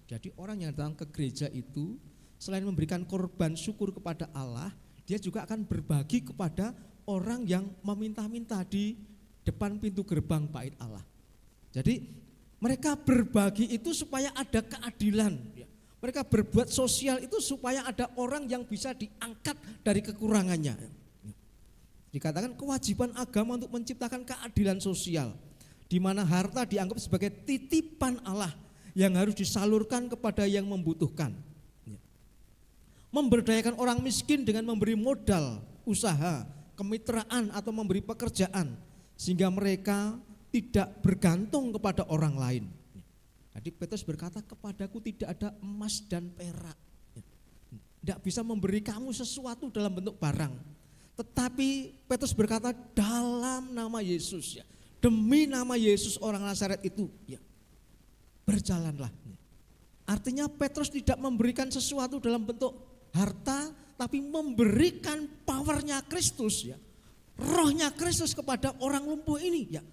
Jadi orang yang datang ke gereja itu selain memberikan korban syukur kepada Allah, dia juga akan berbagi kepada orang yang meminta-minta di depan pintu gerbang bait Allah. Jadi mereka berbagi itu supaya ada keadilan. Mereka berbuat sosial itu supaya ada orang yang bisa diangkat dari kekurangannya. Dikatakan kewajiban agama untuk menciptakan keadilan sosial, di mana harta dianggap sebagai titipan Allah yang harus disalurkan kepada yang membutuhkan. Memberdayakan orang miskin dengan memberi modal, usaha, kemitraan atau memberi pekerjaan sehingga mereka tidak bergantung kepada orang lain. Jadi Petrus berkata, kepadaku tidak ada emas dan perak. Tidak bisa memberi kamu sesuatu dalam bentuk barang. Tetapi Petrus berkata dalam nama Yesus, ya, demi nama Yesus orang Nazaret itu, ya, berjalanlah. Artinya Petrus tidak memberikan sesuatu dalam bentuk harta, tapi memberikan powernya Kristus, ya, rohnya Kristus kepada orang lumpuh ini, ya,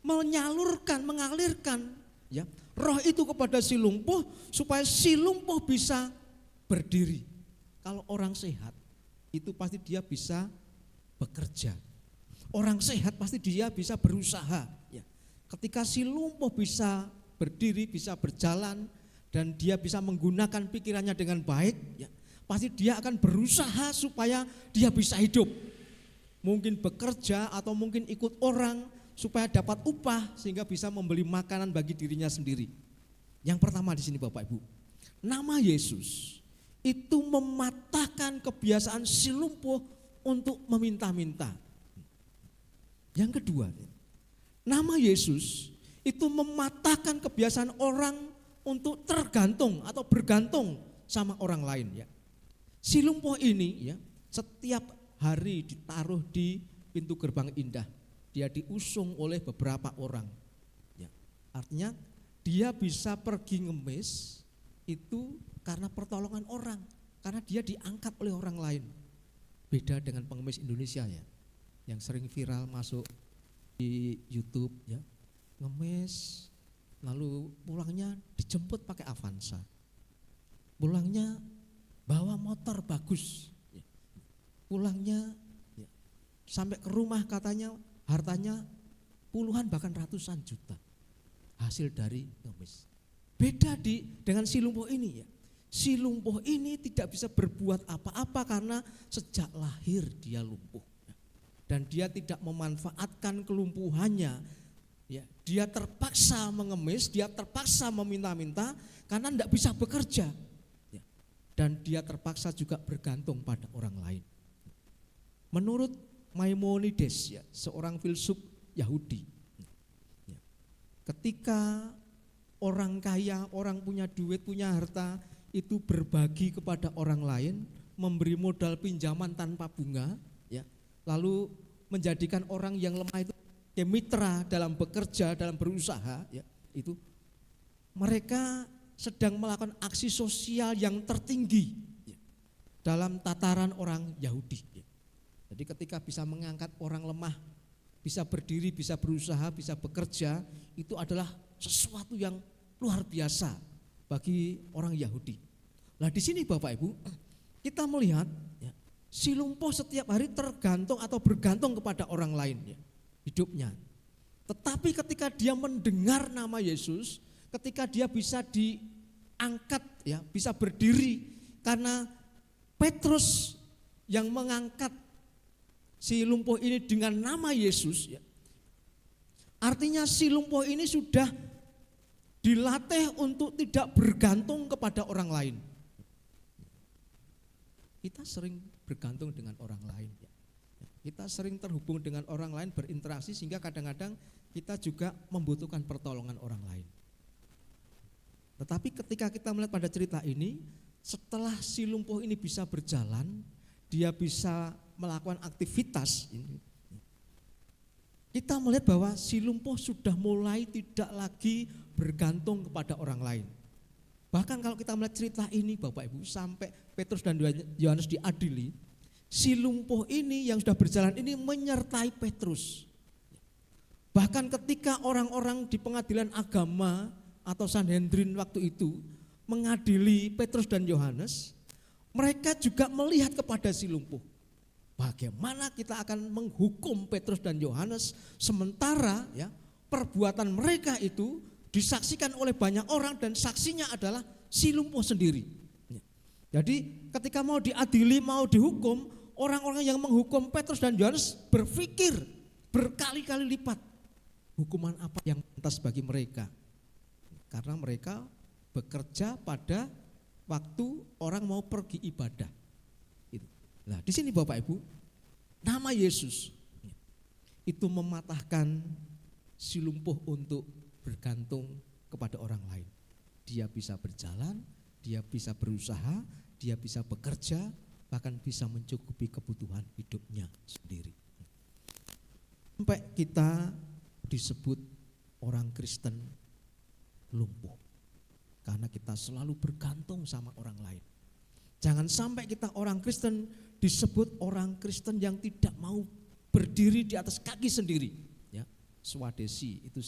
menyalurkan, mengalirkan, ya, roh itu kepada si lumpuh supaya si lumpuh bisa berdiri. Kalau orang sehat itu pasti dia bisa bekerja. Orang sehat pasti dia bisa berusaha, ya. Ketika si lumpuh bisa berdiri, bisa berjalan, dan dia bisa menggunakan pikirannya dengan baik, ya, pasti dia akan berusaha supaya dia bisa hidup. Mungkin bekerja atau mungkin ikut orang supaya dapat upah sehingga bisa membeli makanan bagi dirinya sendiri. Yang pertama di sini Bapak Ibu, nama Yesus itu mematahkan kebiasaan si lumpuh untuk meminta-minta. Yang kedua, nama Yesus itu mematahkan kebiasaan orang untuk tergantung atau bergantung sama orang lain, ya. Si lumpuh ini, ya, setiap hari ditaruh di pintu gerbang indah. Dia diusung oleh beberapa orang, ya. Artinya dia bisa pergi ngemis itu karena pertolongan orang, karena dia diangkat oleh orang lain. Beda dengan pengemis Indonesia, ya, yang sering viral masuk di YouTube, ya, ngemis lalu pulangnya dijemput pakai Avanza, pulangnya bawa motor bagus, ya, pulangnya, ya, sampai ke rumah katanya hartanya puluhan bahkan ratusan juta hasil dari ngemis. Beda dengan si lumpuh ini, ya. Si lumpuh ini tidak bisa berbuat apa-apa karena sejak lahir dia lumpuh, ya. Dan dia tidak memanfaatkan kelumpuhannya, ya. Dia terpaksa mengemis, dia terpaksa meminta-minta karena tidak bisa bekerja, ya. Dan dia terpaksa juga bergantung pada orang lain. Menurut Maimonides, ya, seorang filsuf Yahudi. Ya. Ketika orang kaya, orang punya duit, punya harta, itu berbagi kepada orang lain, memberi modal pinjaman tanpa bunga, ya, lalu menjadikan orang yang lemah itu mitra dalam bekerja, dalam berusaha, ya, itu mereka sedang melakukan aksi sosial yang tertinggi, ya, dalam tataran orang Yahudi. Ya. Jadi ketika bisa mengangkat orang lemah, bisa berdiri, bisa berusaha, bisa bekerja, itu adalah sesuatu yang luar biasa bagi orang Yahudi. Nah di sini Bapak Ibu, kita melihat, ya, si lumpuh setiap hari tergantung atau bergantung kepada orang lain, ya, hidupnya. Tetapi ketika dia mendengar nama Yesus, ketika dia bisa diangkat, ya, bisa berdiri, karena Petrus yang mengangkat si lumpuh ini dengan nama Yesus, ya, artinya si lumpuh ini sudah dilatih untuk tidak bergantung kepada orang lain. Kita sering bergantung dengan orang lain, ya. Kita sering terhubung dengan orang lain, berinteraksi, sehingga kadang-kadang kita juga membutuhkan pertolongan orang lain. Tetapi ketika kita melihat pada cerita ini, setelah si lumpuh ini bisa berjalan, dia bisa melakukan aktivitas ini, kita melihat bahwa si lumpuh sudah mulai tidak lagi bergantung kepada orang lain. Bahkan kalau kita melihat cerita ini Bapak Ibu, sampai Petrus dan Yohanes diadili, si lumpuh ini yang sudah berjalan ini menyertai Petrus. Bahkan ketika orang-orang di pengadilan agama atau Sanhedrin waktu itu mengadili Petrus dan Yohanes, mereka juga melihat kepada si lumpuh. Bagaimana kita akan menghukum Petrus dan Yohanes sementara, ya, perbuatan mereka itu disaksikan oleh banyak orang dan saksinya adalah si lumpuh sendiri. Jadi ketika mau diadili, mau dihukum, orang-orang yang menghukum Petrus dan Yohanes berpikir berkali-kali lipat hukuman apa yang pantas bagi mereka. Karena mereka bekerja pada waktu orang mau pergi ibadah. Nah, di sini Bapak Ibu, nama Yesus itu mematahkan si lumpuh untuk bergantung kepada orang lain. Dia bisa berjalan, dia bisa berusaha, dia bisa bekerja, bahkan bisa mencukupi kebutuhan hidupnya sendiri. Sampai kita disebut orang Kristen lumpuh, karena kita selalu bergantung sama orang lain. Jangan sampai kita orang Kristen disebut orang Kristen yang tidak mau berdiri di atas kaki sendiri, ya. Swadesi itu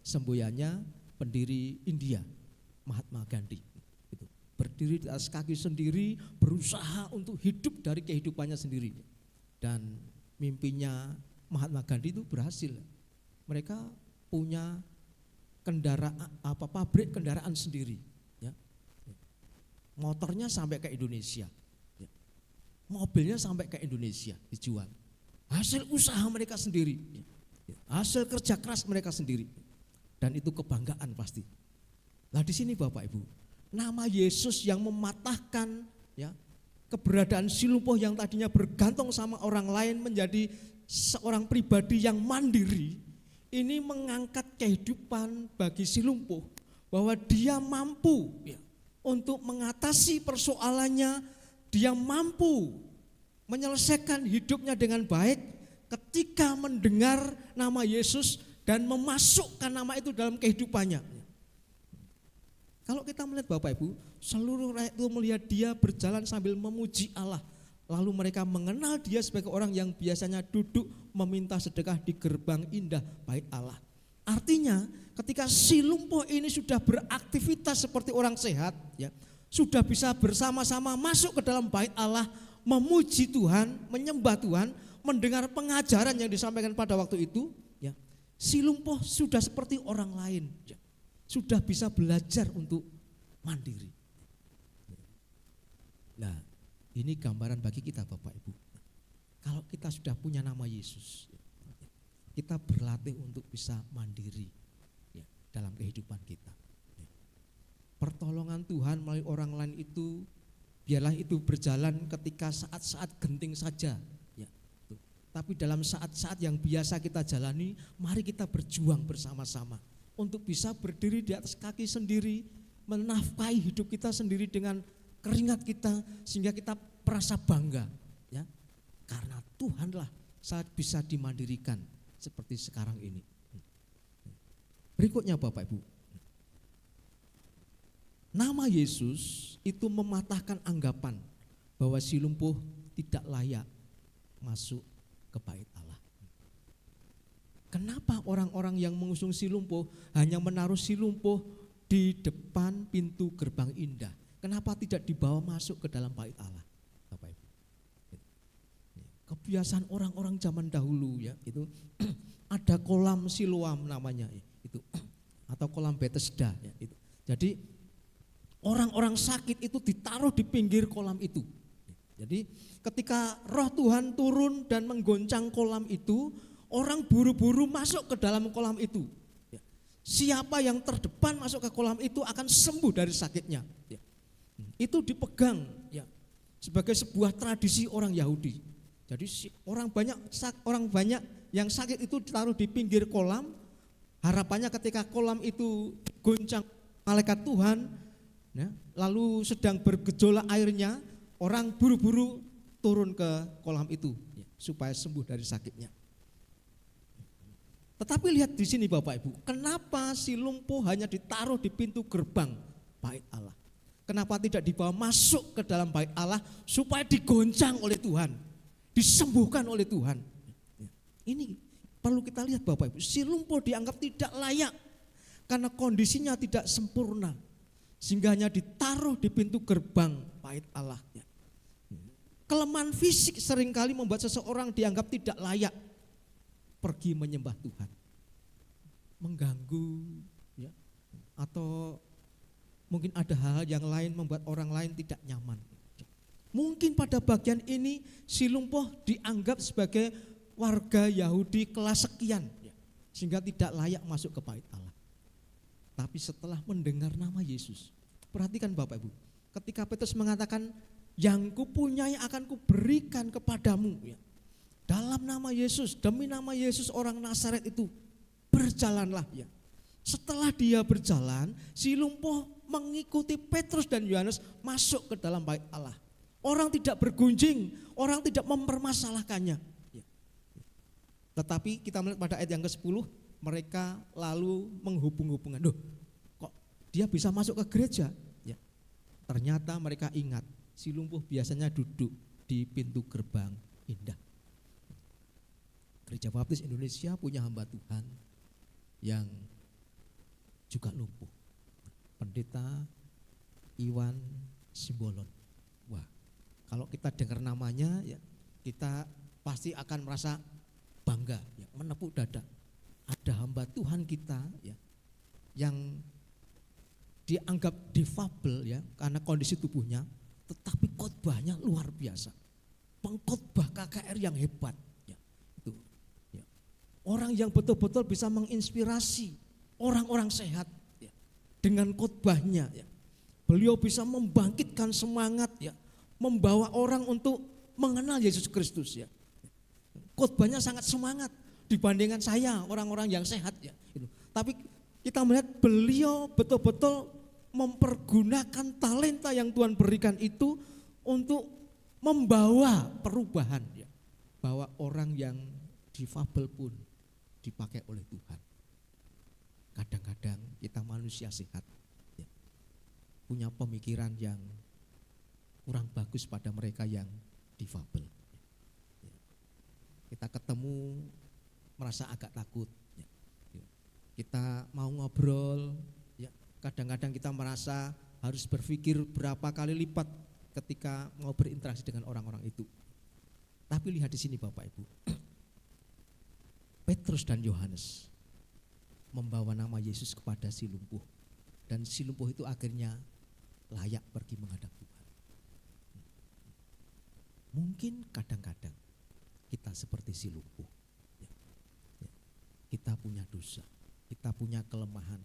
semboyannya pendiri India, Mahatma Gandhi. Itu berdiri di atas kaki sendiri, berusaha untuk hidup dari kehidupannya sendiri. Dan mimpinya Mahatma Gandhi itu berhasil. Mereka punya pabrik kendaraan sendiri, ya. Motornya sampai ke Indonesia, ya. Mobilnya sampai ke Indonesia dijual. Hasil usaha mereka sendiri, ya. Hasil kerja keras mereka sendiri, dan itu kebanggaan pasti. Nah di sini Bapak Ibu, nama Yesus yang mematahkan, ya, keberadaan si lumpuh yang tadinya bergantung sama orang lain menjadi seorang pribadi yang mandiri. Ini mengangkat kehidupan bagi si lumpuh, bahwa dia mampu, ya, untuk mengatasi persoalannya, dia mampu menyelesaikan hidupnya dengan baik ketika mendengar nama Yesus dan memasukkan nama itu dalam kehidupannya. Kalau kita melihat Bapak Ibu, seluruh rakyat itu melihat dia berjalan sambil memuji Allah. Lalu mereka mengenal dia sebagai orang yang biasanya duduk meminta sedekah di gerbang indah bait Allah. Artinya ketika si lumpuh ini sudah beraktivitas seperti orang sehat, ya, sudah bisa bersama-sama masuk ke dalam bait Allah, memuji Tuhan, menyembah Tuhan, mendengar pengajaran yang disampaikan pada waktu itu, ya, si lumpuh sudah seperti orang lain, ya, sudah bisa belajar untuk mandiri. Nah, ini gambaran bagi kita Bapak Ibu. Kalau kita sudah punya nama Yesus, kita berlatih untuk bisa mandiri, ya, dalam kehidupan kita. Pertolongan Tuhan melalui orang lain itu, biarlah itu berjalan ketika saat-saat genting saja, ya. Tapi dalam saat-saat yang biasa kita jalani, mari kita berjuang bersama-sama untuk bisa berdiri di atas kaki sendiri, menafkahi hidup kita sendiri dengan keringat kita, sehingga kita merasa bangga, ya. Karena Tuhanlah saat bisa dimandirikan seperti sekarang ini. Berikutnya Bapak Ibu, nama Yesus itu mematahkan anggapan bahwa si lumpuh tidak layak masuk ke bait Allah. Kenapa orang-orang yang mengusung si lumpuh hanya menaruh si lumpuh di depan pintu gerbang indah? Kenapa tidak dibawa masuk ke dalam bait Allah, Bapak Ibu? Kebiasaan orang-orang zaman dahulu, ya, itu ada kolam Siloam namanya, ya, itu atau kolam Bethesda, ya, itu. Jadi orang-orang sakit itu ditaruh di pinggir kolam itu. Jadi ketika roh Tuhan turun dan menggoncang kolam itu, orang buru-buru masuk ke dalam kolam itu. Siapa yang terdepan masuk ke kolam itu akan sembuh dari sakitnya. Itu dipegang, ya, sebagai sebuah tradisi orang Yahudi. Jadi orang banyak yang sakit itu ditaruh di pinggir kolam. Harapannya ketika kolam itu goncang malaikat Tuhan, ya, lalu sedang bergejolak airnya, orang buru-buru turun ke kolam itu, ya, supaya sembuh dari sakitnya. Tetapi lihat di sini Bapak Ibu, kenapa si lumpuh hanya ditaruh di pintu gerbang bait Allah? Kenapa tidak dibawa masuk ke dalam bait Allah supaya digoncang oleh Tuhan, disembuhkan oleh Tuhan? Ini perlu kita lihat Bapak Ibu, si lumpuh dianggap tidak layak karena kondisinya tidak sempurna, sehingga hanya ditaruh di pintu gerbang bait Allah. Kelemahan fisik seringkali membuat seseorang dianggap tidak layak pergi menyembah Tuhan, mengganggu, ya, atau mungkin ada hal yang lain membuat orang lain tidak nyaman. Mungkin pada bagian ini si lumpuh dianggap sebagai warga Yahudi kelas sekian, ya, sehingga tidak layak masuk ke bait Allah. Tapi setelah mendengar nama Yesus, perhatikan Bapak Ibu, ketika Petrus mengatakan, yang kupunyai akan kuberikan kepadamu, ya, dalam nama Yesus, demi nama Yesus orang Nazaret itu, berjalanlah, ya. Setelah dia berjalan, si lumpuh mengikuti Petrus dan Yohanes masuk ke dalam bait Allah. Orang tidak bergunjing, orang tidak mempermasalahkannya, ya. Tetapi kita melihat pada ayat yang ke-10, mereka lalu menghubung-hubungkan, loh, kok dia bisa masuk ke gereja, ya. Ternyata mereka ingat si lumpuh biasanya duduk di pintu gerbang indah. Gereja Baptis Indonesia punya hamba Tuhan yang juga lumpuh, Pendeta Iwan Simbolon. Wah, kalau kita dengar namanya, ya, kita pasti akan merasa bangga, ya, menepuk dada. Ada hamba Tuhan kita, ya, yang dianggap difabel, ya, karena kondisi tubuhnya, tetapi khotbahnya luar biasa. Pengkhotbah KKR yang hebat, ya, itu, ya. Orang yang betul-betul bisa menginspirasi orang-orang sehat, ya, dengan khotbahnya, ya. Beliau bisa membangkitkan semangat, ya, membawa orang untuk mengenal Yesus Kristus, ya. Khotbahnya sangat semangat dibandingkan saya, orang-orang yang sehat, ya, gitu. Tapi kita melihat beliau betul-betul mempergunakan talenta yang Tuhan berikan itu untuk membawa perubahan, ya, bahwa orang yang difabel pun dipakai oleh Tuhan. Kadang-kadang kita manusia sehat, ya, punya pemikiran yang kurang bagus pada mereka yang difabel. Ya. Kita ketemu merasa agak takut, ya. Kita mau ngobrol, ya, kadang-kadang kita merasa harus berpikir berapa kali lipat ketika mau berinteraksi dengan orang-orang itu. Tapi lihat di sini Bapak Ibu, Petrus dan Yohanes membawa nama Yesus kepada si lumpuh, dan si lumpuh itu akhirnya layak pergi menghadap Tuhan. Mungkin kadang-kadang kita seperti si lumpuh, ya. Ya. Kita punya dosa, kita punya kelemahan,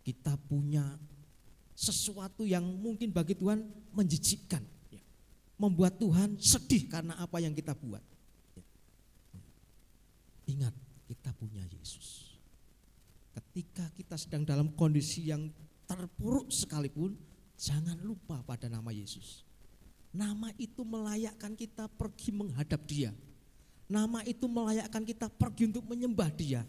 kita punya sesuatu yang mungkin bagi Tuhan menjijikkan, ya, membuat Tuhan sedih karena apa yang kita buat, ya. Yesus. Ketika kita sedang dalam kondisi yang terpuruk sekalipun, jangan lupa pada nama Yesus. Nama itu melayakkan kita pergi menghadap Dia. Nama itu melayakkan kita pergi untuk menyembah Dia.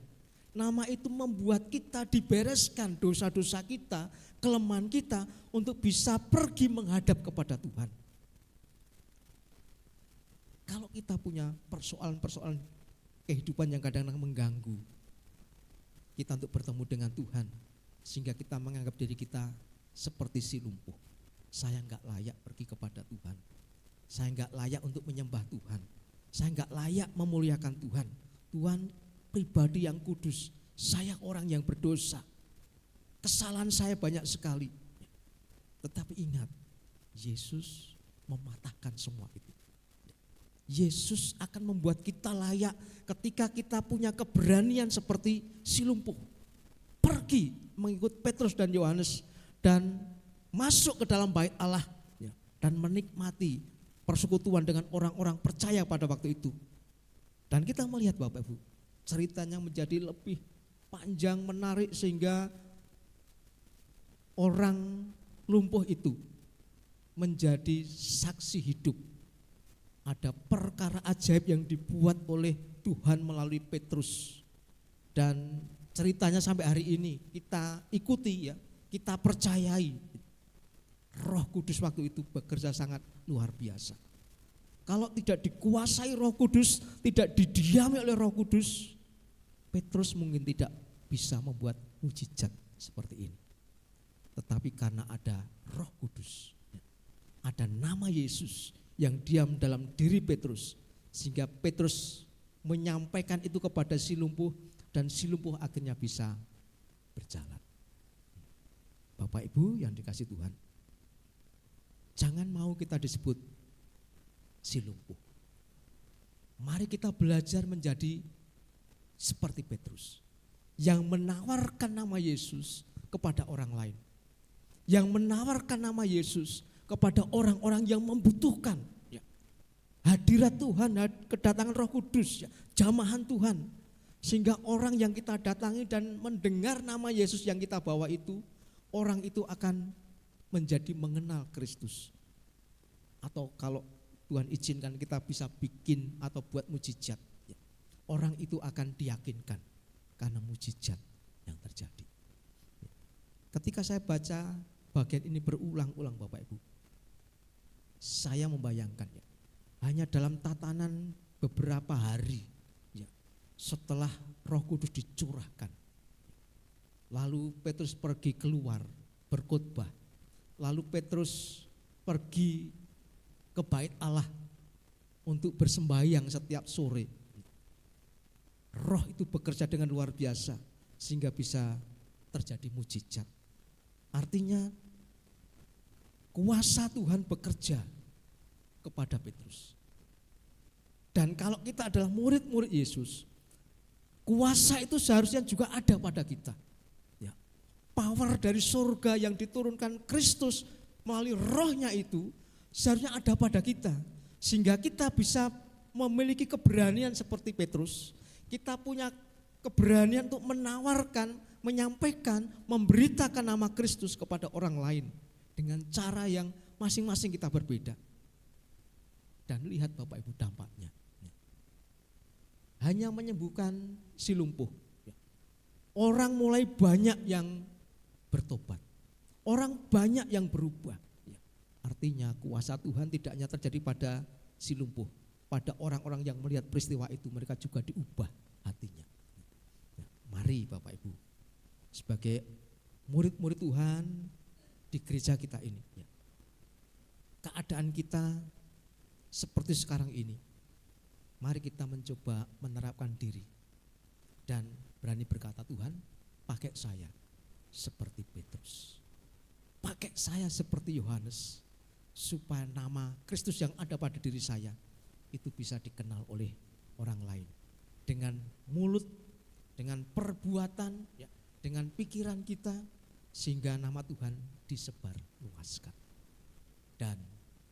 Nama itu membuat kita dibereskan dosa-dosa kita, kelemahan kita untuk bisa pergi menghadap kepada Tuhan. Kalau kita punya persoalan-persoalan kehidupan yang kadang-kadang mengganggu kita untuk bertemu dengan Tuhan, sehingga kita menganggap diri kita seperti si lumpuh. Saya enggak layak pergi kepada Tuhan. Saya enggak layak untuk menyembah Tuhan. Saya enggak layak memuliakan Tuhan. Tuhan pribadi yang kudus, saya orang yang berdosa. Kesalahan saya banyak sekali. Tetapi ingat, Yesus mematahkan semua itu. Yesus akan membuat kita layak ketika kita punya keberanian seperti si lumpuh. Pergi mengikut Petrus dan Yohanes dan masuk ke dalam bait Allah dan menikmati persekutuan dengan orang-orang percaya pada waktu itu. Dan kita melihat Bapak Ibu, ceritanya menjadi lebih panjang, menarik, sehingga orang lumpuh itu menjadi saksi hidup. Ada perkara ajaib yang dibuat oleh Tuhan melalui Petrus. Dan ceritanya sampai hari ini kita ikuti ya, kita percayai. Roh Kudus waktu itu bekerja sangat luar biasa. Kalau tidak dikuasai Roh Kudus, tidak didiami oleh Roh Kudus, Petrus mungkin tidak bisa membuat mujizat seperti ini. Tetapi karena ada Roh Kudus, ada nama Yesus yang diam dalam diri Petrus, sehingga Petrus menyampaikan itu kepada si lumpuh dan si lumpuh akhirnya bisa berjalan. Bapak Ibu yang dikasih Tuhan, jangan mau kita disebut si lumpuh. Mari kita belajar menjadi seperti Petrus yang menawarkan nama Yesus kepada orang lain, yang menawarkan nama Yesus kepada orang-orang yang membutuhkan hadirat Tuhan, kedatangan Roh Kudus, jamahan Tuhan, sehingga orang yang kita datangi dan mendengar nama Yesus yang kita bawa itu, orang itu akan menjadi mengenal Kristus. Atau kalau Tuhan izinkan kita bisa bikin atau buat mujizat, orang itu akan diyakinkan karena mujizat yang terjadi. Ketika saya baca bagian ini berulang-ulang Bapak Ibu, saya membayangkan ya, hanya dalam tatanan beberapa hari ya, setelah Roh Kudus dicurahkan, lalu Petrus pergi keluar berkhotbah, lalu Petrus pergi ke bait Allah untuk bersembahyang setiap sore. Roh itu bekerja dengan luar biasa sehingga bisa terjadi mujizat. Artinya kuasa Tuhan bekerja kepada Petrus. Dan kalau kita adalah murid-murid Yesus, kuasa itu seharusnya juga ada pada kita. Ya. Power dari surga yang diturunkan Kristus melalui rohnya itu seharusnya ada pada kita. Sehingga kita bisa memiliki keberanian seperti Petrus. Kita punya keberanian untuk menawarkan, menyampaikan, memberitakan nama Kristus kepada orang lain dengan cara yang masing-masing kita berbeda. Dan lihat Bapak Ibu dampaknya. Hanya menyembuhkan si lumpuh. Orang mulai banyak yang bertobat. Orang banyak yang berubah. Artinya kuasa Tuhan tidak hanya terjadi pada si lumpuh. Pada orang-orang yang melihat peristiwa itu, mereka juga diubah hatinya. Mari Bapak Ibu, sebagai murid-murid Tuhan di gereja kita ini, keadaan kita seperti sekarang ini, mari kita mencoba menerapkan diri dan berani berkata, Tuhan pakai saya seperti Petrus, pakai saya seperti Yohanes, supaya nama Kristus yang ada pada diri saya itu bisa dikenal oleh orang lain. Dengan mulut, dengan perbuatan, dengan pikiran kita, sehingga nama Tuhan disebar luaskan. Dan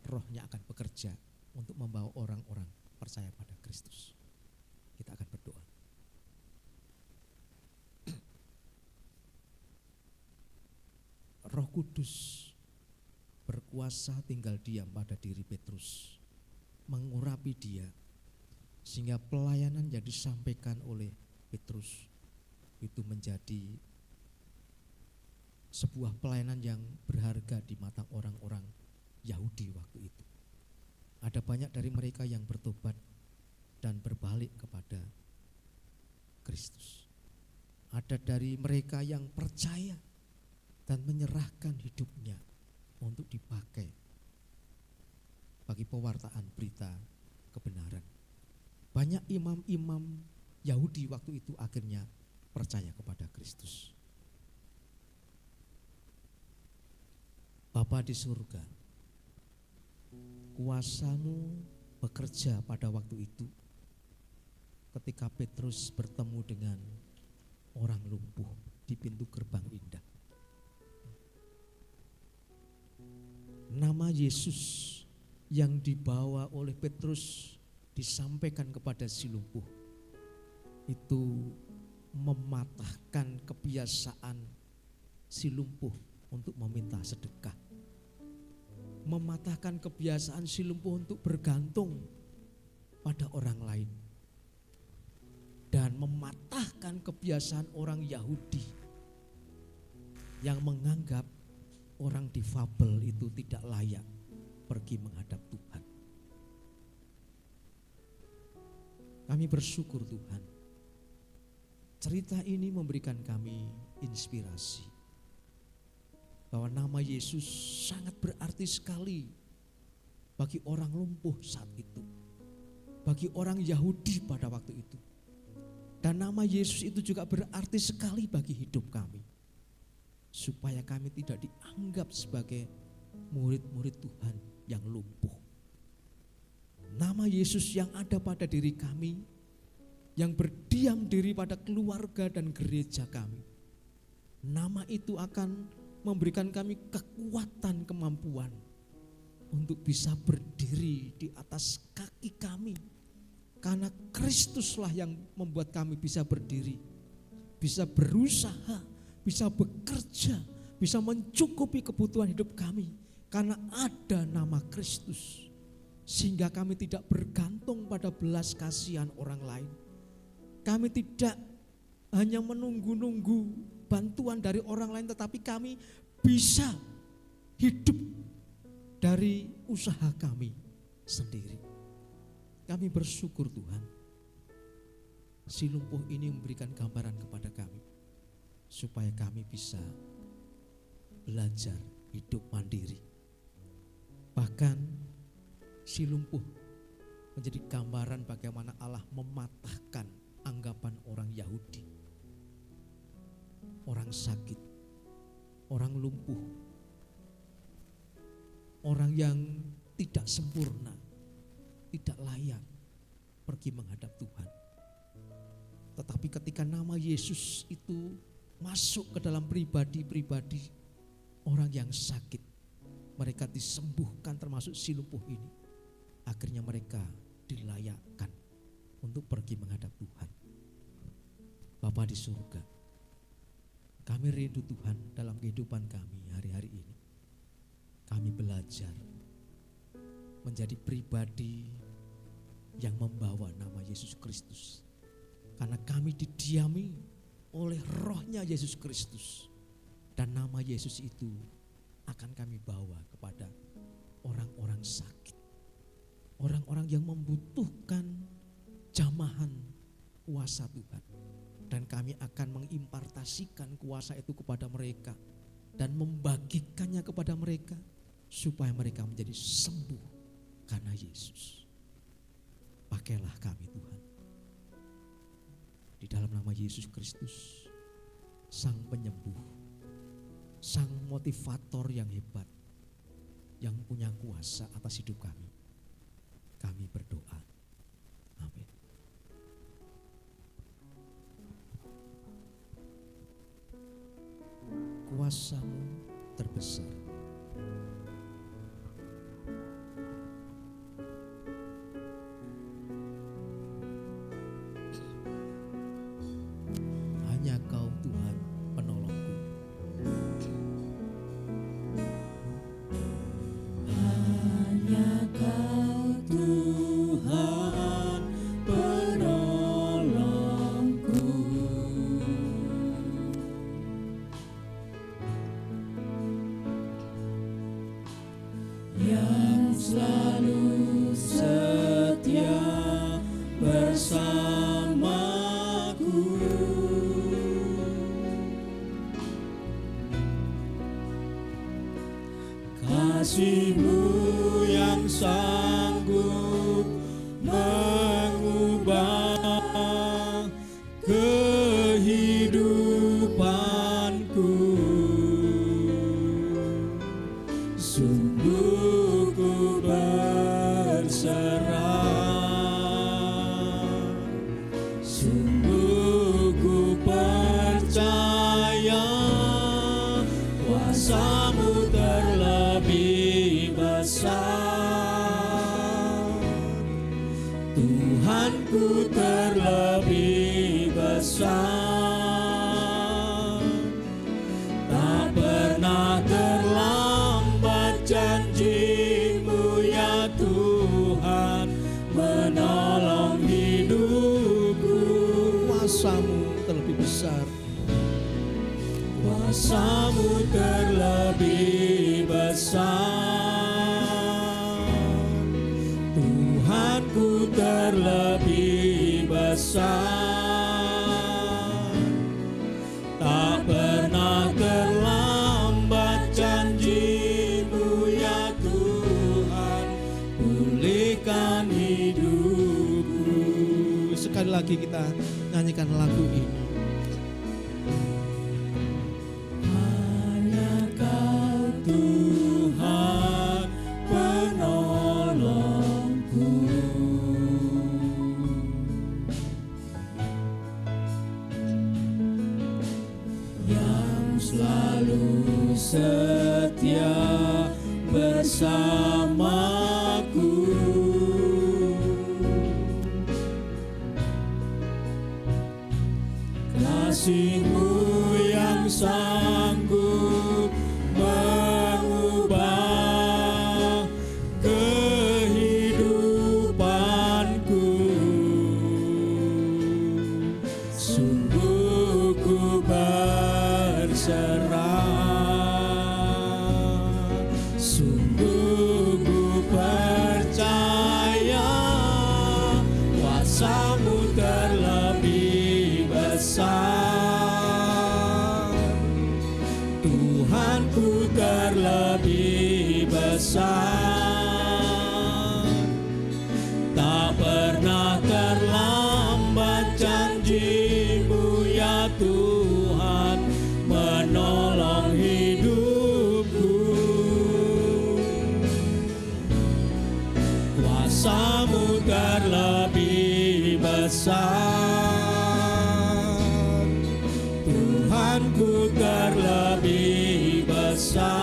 rohnya akan bekerja untuk membawa orang-orang percaya pada Kristus. Kita akan berdoa. Roh Kudus berkuasa tinggal diam pada diri Petrus, mengurapi dia, sehingga pelayanan yang disampaikan oleh Petrus itu menjadi sebuah pelayanan yang berharga di mata orang-orang Yahudi waktu itu. Ada banyak dari mereka yang bertobat dan berbalik kepada Kristus. Ada dari mereka yang percaya dan menyerahkan hidupnya untuk dipakai bagi pewartaan berita kebenaran. Banyak imam-imam Yahudi waktu itu akhirnya percaya kepada Kristus. Bapa di surga, kuasa-Mu bekerja pada waktu itu ketika Petrus bertemu dengan orang lumpuh di pintu gerbang indah. Nama Yesus yang dibawa oleh Petrus disampaikan kepada si lumpuh itu mematahkan kebiasaan si lumpuh untuk meminta sedekah, mematahkan kebiasaan si lumpuh untuk bergantung pada orang lain, dan mematahkan kebiasaan orang Yahudi yang menganggap orang difabel itu tidak layak pergi menghadap Tuhan. Kami bersyukur Tuhan, cerita ini memberikan kami inspirasi bahwa nama Yesus sangat berarti sekali bagi orang lumpuh saat itu, bagi orang Yahudi pada waktu itu. Dan nama Yesus itu juga berarti sekali bagi hidup kami, supaya kami tidak dianggap sebagai murid-murid Tuhan yang lumpuh. Nama Yesus yang ada pada diri kami, yang berdiam diri pada keluarga dan gereja kami, nama itu akan memberikan kami kekuatan, kemampuan untuk bisa berdiri di atas kaki kami. Karena Kristuslah yang membuat kami bisa berdiri, bisa berusaha, bisa bekerja, bisa mencukupi kebutuhan hidup kami. Karena ada nama Kristus, sehingga kami tidak bergantung pada belas kasihan orang lain. Kami tidak hanya menunggu-nunggu bantuan dari orang lain, tetapi kami bisa hidup dari usaha kami sendiri. Kami bersyukur Tuhan, si lumpuh ini memberikan gambaran kepada kami, supaya kami bisa belajar hidup mandiri. Bahkan si lumpuh menjadi gambaran bagaimana Allah mematahkan anggapan orang Yahudi, orang sakit, orang lumpuh, orang yang tidak sempurna, tidak layak pergi menghadap Tuhan. Tetapi ketika nama Yesus itu masuk ke dalam pribadi-pribadi orang yang sakit, mereka disembuhkan, termasuk si lumpuh ini. Akhirnya mereka dilayakkan untuk pergi menghadap Tuhan. Bapa di surga, kami rindu Tuhan dalam kehidupan kami hari-hari ini. Kami belajar menjadi pribadi yang membawa nama Yesus Kristus. Karena kami didiami oleh rohnya Yesus Kristus. Dan nama Yesus itu akan kami bawa kepada orang-orang sakit, orang-orang yang membutuhkan jamahan kuasa Tuhan. Dan kami akan mengimpartasikan kuasa itu kepada mereka dan membagikannya kepada mereka, supaya mereka menjadi sembuh karena Yesus. Pakailah kami Tuhan, di dalam nama Yesus Kristus, Sang Penyembuh, Sang Motivator yang hebat, yang punya kuasa atas hidup kami. Kami berdoa. Amin. Kuasa-Mu terbesar. Hanya Kau Tuhan penolongku. kasih-Mu yang sanggup mengubah kehidupanku. Sungguh ku berserah, sungguh ku percaya kuasa-Mu terlebih besar. Tuhanku terlebih besar. Tak pernah terlambat janji-Mu ya Tuhan menolong hidupku. Kuasa-Mu terlebih besar. Kuasa-Mu terlebih besar. Tuhanku terlebih besar. Tak pernah terlambat janji-Mu ya Tuhan pulihkan hidupku. Sekali lagi kita nyanyikan lagu ini. Hanya Kau Tuhan penolongku. Yang selalu setia bersamaku. Kasih-Mu yang sanggup mengubah kehidupanku. Sungguh ku berserah, sungguh ku percaya kuasa-Mu terlebih besar. Tuhanku terlebih besar. Tak pernah terlambat janji-Mu ya Tuhan menolong hidupku. Kuasa-Mu terlebih besar. Tuhanku terlebih besar.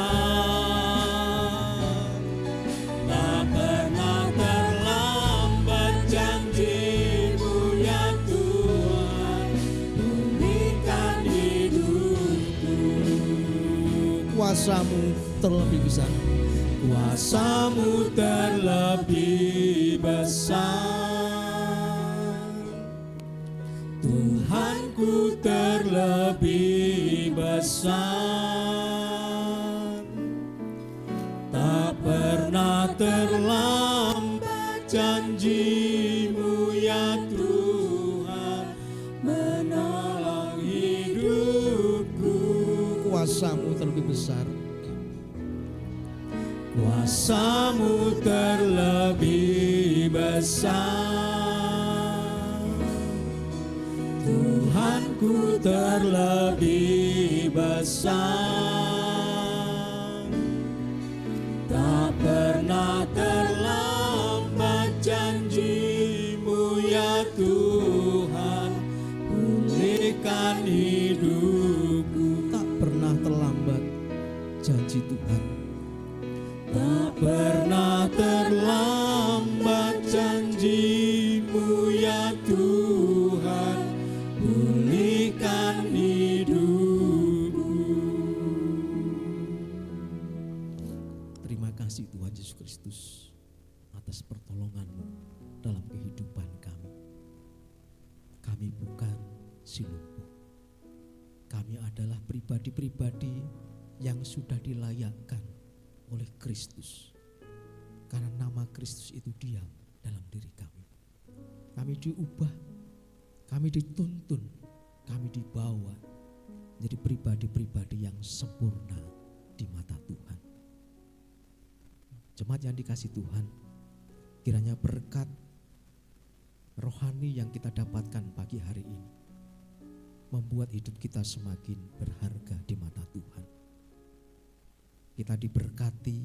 Tak pernah terlambat janji-Mu ya Tuhan pulihkan hidupku. Kuasa-Mu terlebih besar. Kuasa-Mu terlebih besar. Tuhanku terlebih besar. Tak pernah terlambat janji-Mu ya Tuhan menolong hidupku. Kuasa-Mu terlebih besar. Kuasa-Mu terlebih besar. Tuhanku terlebih besar. Tak pernah terlambat janji-Mu ya Tuhan pulihkan hidupku. Tak pernah terlambat janji Tuhan. Tak pernah terlambat janji-Mu ya Tuhan pulihkan hidupku. Terima kasih Tuhan Yesus Kristus atas pertolongan-Mu dalam kehidupan kami. Kami bukan si lumpuh. Kami adalah pribadi-pribadi yang sudah dilayakkan oleh Kristus. Karena nama Kristus itu diam dalam diri kami. Kami diubah, kami dituntun, kami dibawa menjadi pribadi-pribadi yang sempurna di mata Tuhan. Jemaat yang dikasihi Tuhan, kiranya berkat rohani yang kita dapatkan pagi hari ini membuat hidup kita semakin berharga di mata Tuhan. Kita diberkati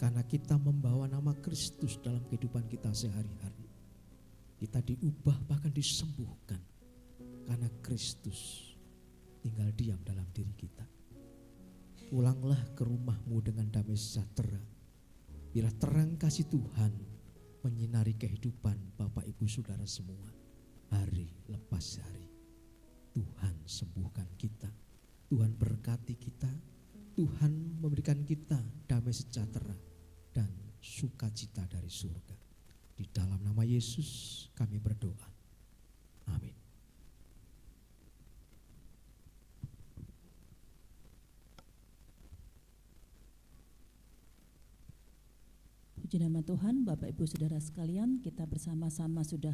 karena kita membawa nama Kristus dalam kehidupan kita sehari-hari. Kita diubah, bahkan disembuhkan karena Kristus tinggal diam dalam diri kita. Pulanglah ke rumahmu dengan damai sejahtera. Bila terang kasih Tuhan menyinari kehidupan Bapak Ibu Saudara semua, hari lepas hari. Tuhan sembuhkan kita, Tuhan berkati kita, Tuhan memberikan kita damai sejahtera dan sukacita dari surga. Di dalam nama Yesus kami berdoa. Amin. Puji nama Tuhan, Bapak Ibu Saudara sekalian, kita bersama-sama sudah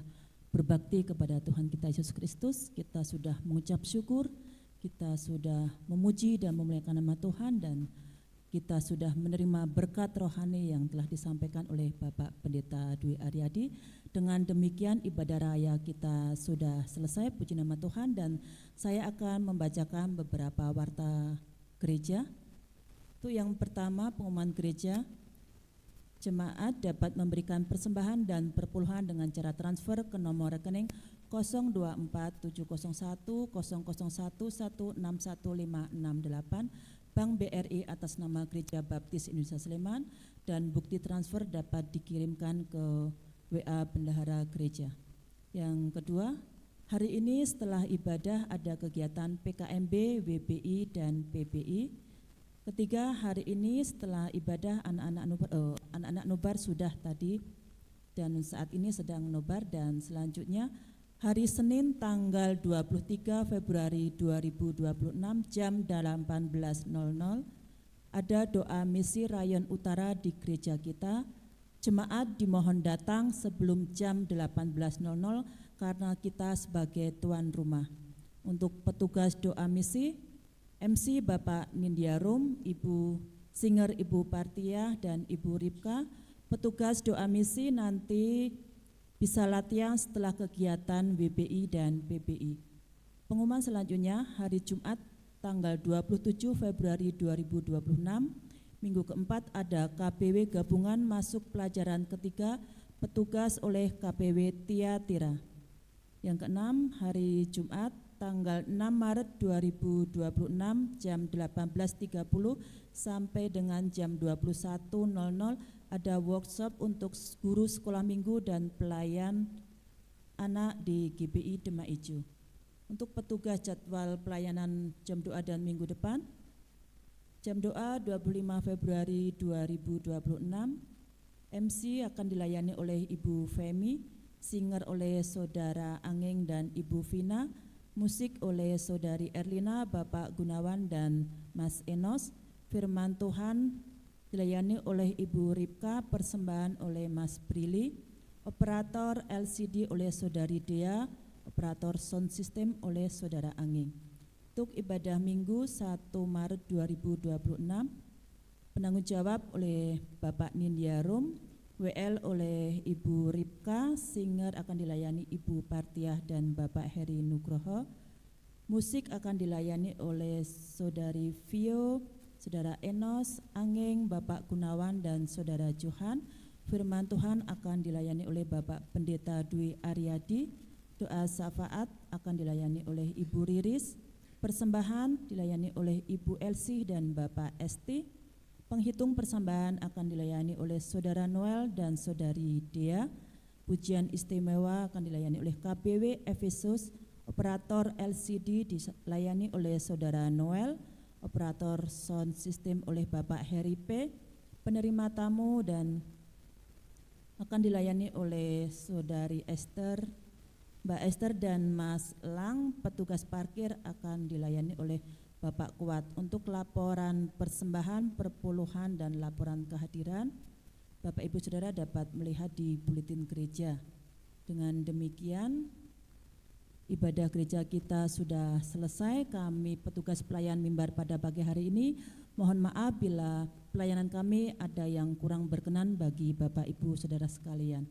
berbakti kepada Tuhan kita Yesus Kristus. Kita sudah mengucap syukur, kita sudah memuji dan memuliakan nama Tuhan, dan kita sudah menerima berkat rohani yang telah disampaikan oleh Bapak Pendeta Dwi Aryadi. Dengan demikian ibadah raya kita sudah selesai, puji nama Tuhan, dan saya akan membacakan beberapa warta gereja. Itu yang pertama, pengumuman gereja. Jemaat dapat memberikan persembahan dan perpuluhan dengan cara transfer ke nomor rekening 0247010011616568 Bank BRI atas nama Gereja Baptis Indonesia Sleman, dan bukti transfer dapat dikirimkan ke WA Bendahara Gereja. Yang kedua, hari ini setelah ibadah ada kegiatan PKMB, WBI, dan PBI. Ketiga, hari ini setelah ibadah anak-anak nobar sudah tadi dan saat ini sedang nobar, dan selanjutnya hari Senin tanggal 23 Februari 2026 jam 18.00 ada doa misi Rayon Utara di gereja kita. Jemaat dimohon datang sebelum jam 18.00 karena kita sebagai tuan rumah. Untuk petugas doa misi, MC Bapak Nindyarum, Ibu Singer Ibu Partiah dan Ibu Ripka. Petugas doa misi nanti bisa latihan setelah kegiatan WBI dan PBI. Pengumuman selanjutnya hari Jumat tanggal 27 Februari 2026, minggu keempat ada KPW gabungan masuk pelajaran ketiga petugas oleh KPW Tiatira. Yang keenam, hari Jumat tanggal 6 Maret 2026 jam 18.30 sampai dengan jam 21.00 ada workshop untuk guru sekolah minggu dan pelayan anak di GBI Demak Ijo. Untuk petugas jadwal pelayanan jam doa dan minggu depan, jam doa 25 Februari 2026, MC akan dilayani oleh Ibu Femi, singer oleh Saudara Anging dan Ibu Vina, musik oleh Saudari Erlina, Bapak Gunawan dan Mas Enos, firman Tuhan dilayani oleh Ibu Ripka, persembahan oleh Mas Brili, operator LCD oleh Saudari Dea, operator sound system oleh Saudara Anging. Untuk ibadah minggu 1 Maret 2026, penanggung jawab oleh Bapak Nindyarum, WL oleh Ibu Ripka, singer akan dilayani Ibu Partiah dan Bapak Heri Nugroho, musik akan dilayani oleh Saudari Vio, Saudara Enos, Anging, Bapak Gunawan dan Saudara Johan. Firman Tuhan akan dilayani oleh Bapak Pendeta Dwi Aryadi, doa syafaat akan dilayani oleh Ibu Riris, persembahan dilayani oleh Ibu Elsie dan Bapak Esti. Penghitung persembahan akan dilayani oleh Saudara Noel dan Saudari Dea. Pujian istimewa akan dilayani oleh KPW Efesus. Operator LCD dilayani oleh Saudara Noel. Operator sound system oleh Bapak Heri P. Penerima tamu dan akan dilayani oleh Saudari Esther, Mbak Esther dan Mas Lang. Petugas parkir akan dilayani oleh Bapak Kuat. Untuk laporan persembahan, perpuluhan dan laporan kehadiran, Bapak Ibu Saudara dapat melihat di buletin gereja. Dengan demikian ibadah gereja kita sudah selesai. Kami petugas pelayan mimbar pada pagi hari ini mohon maaf bila pelayanan kami ada yang kurang berkenan bagi Bapak Ibu Saudara sekalian.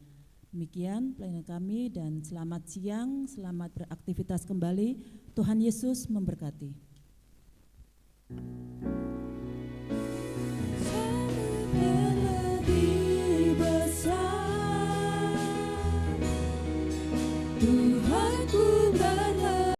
Demikian pelayanan kami dan selamat siang, selamat beraktivitas kembali. Tuhan Yesus memberkati.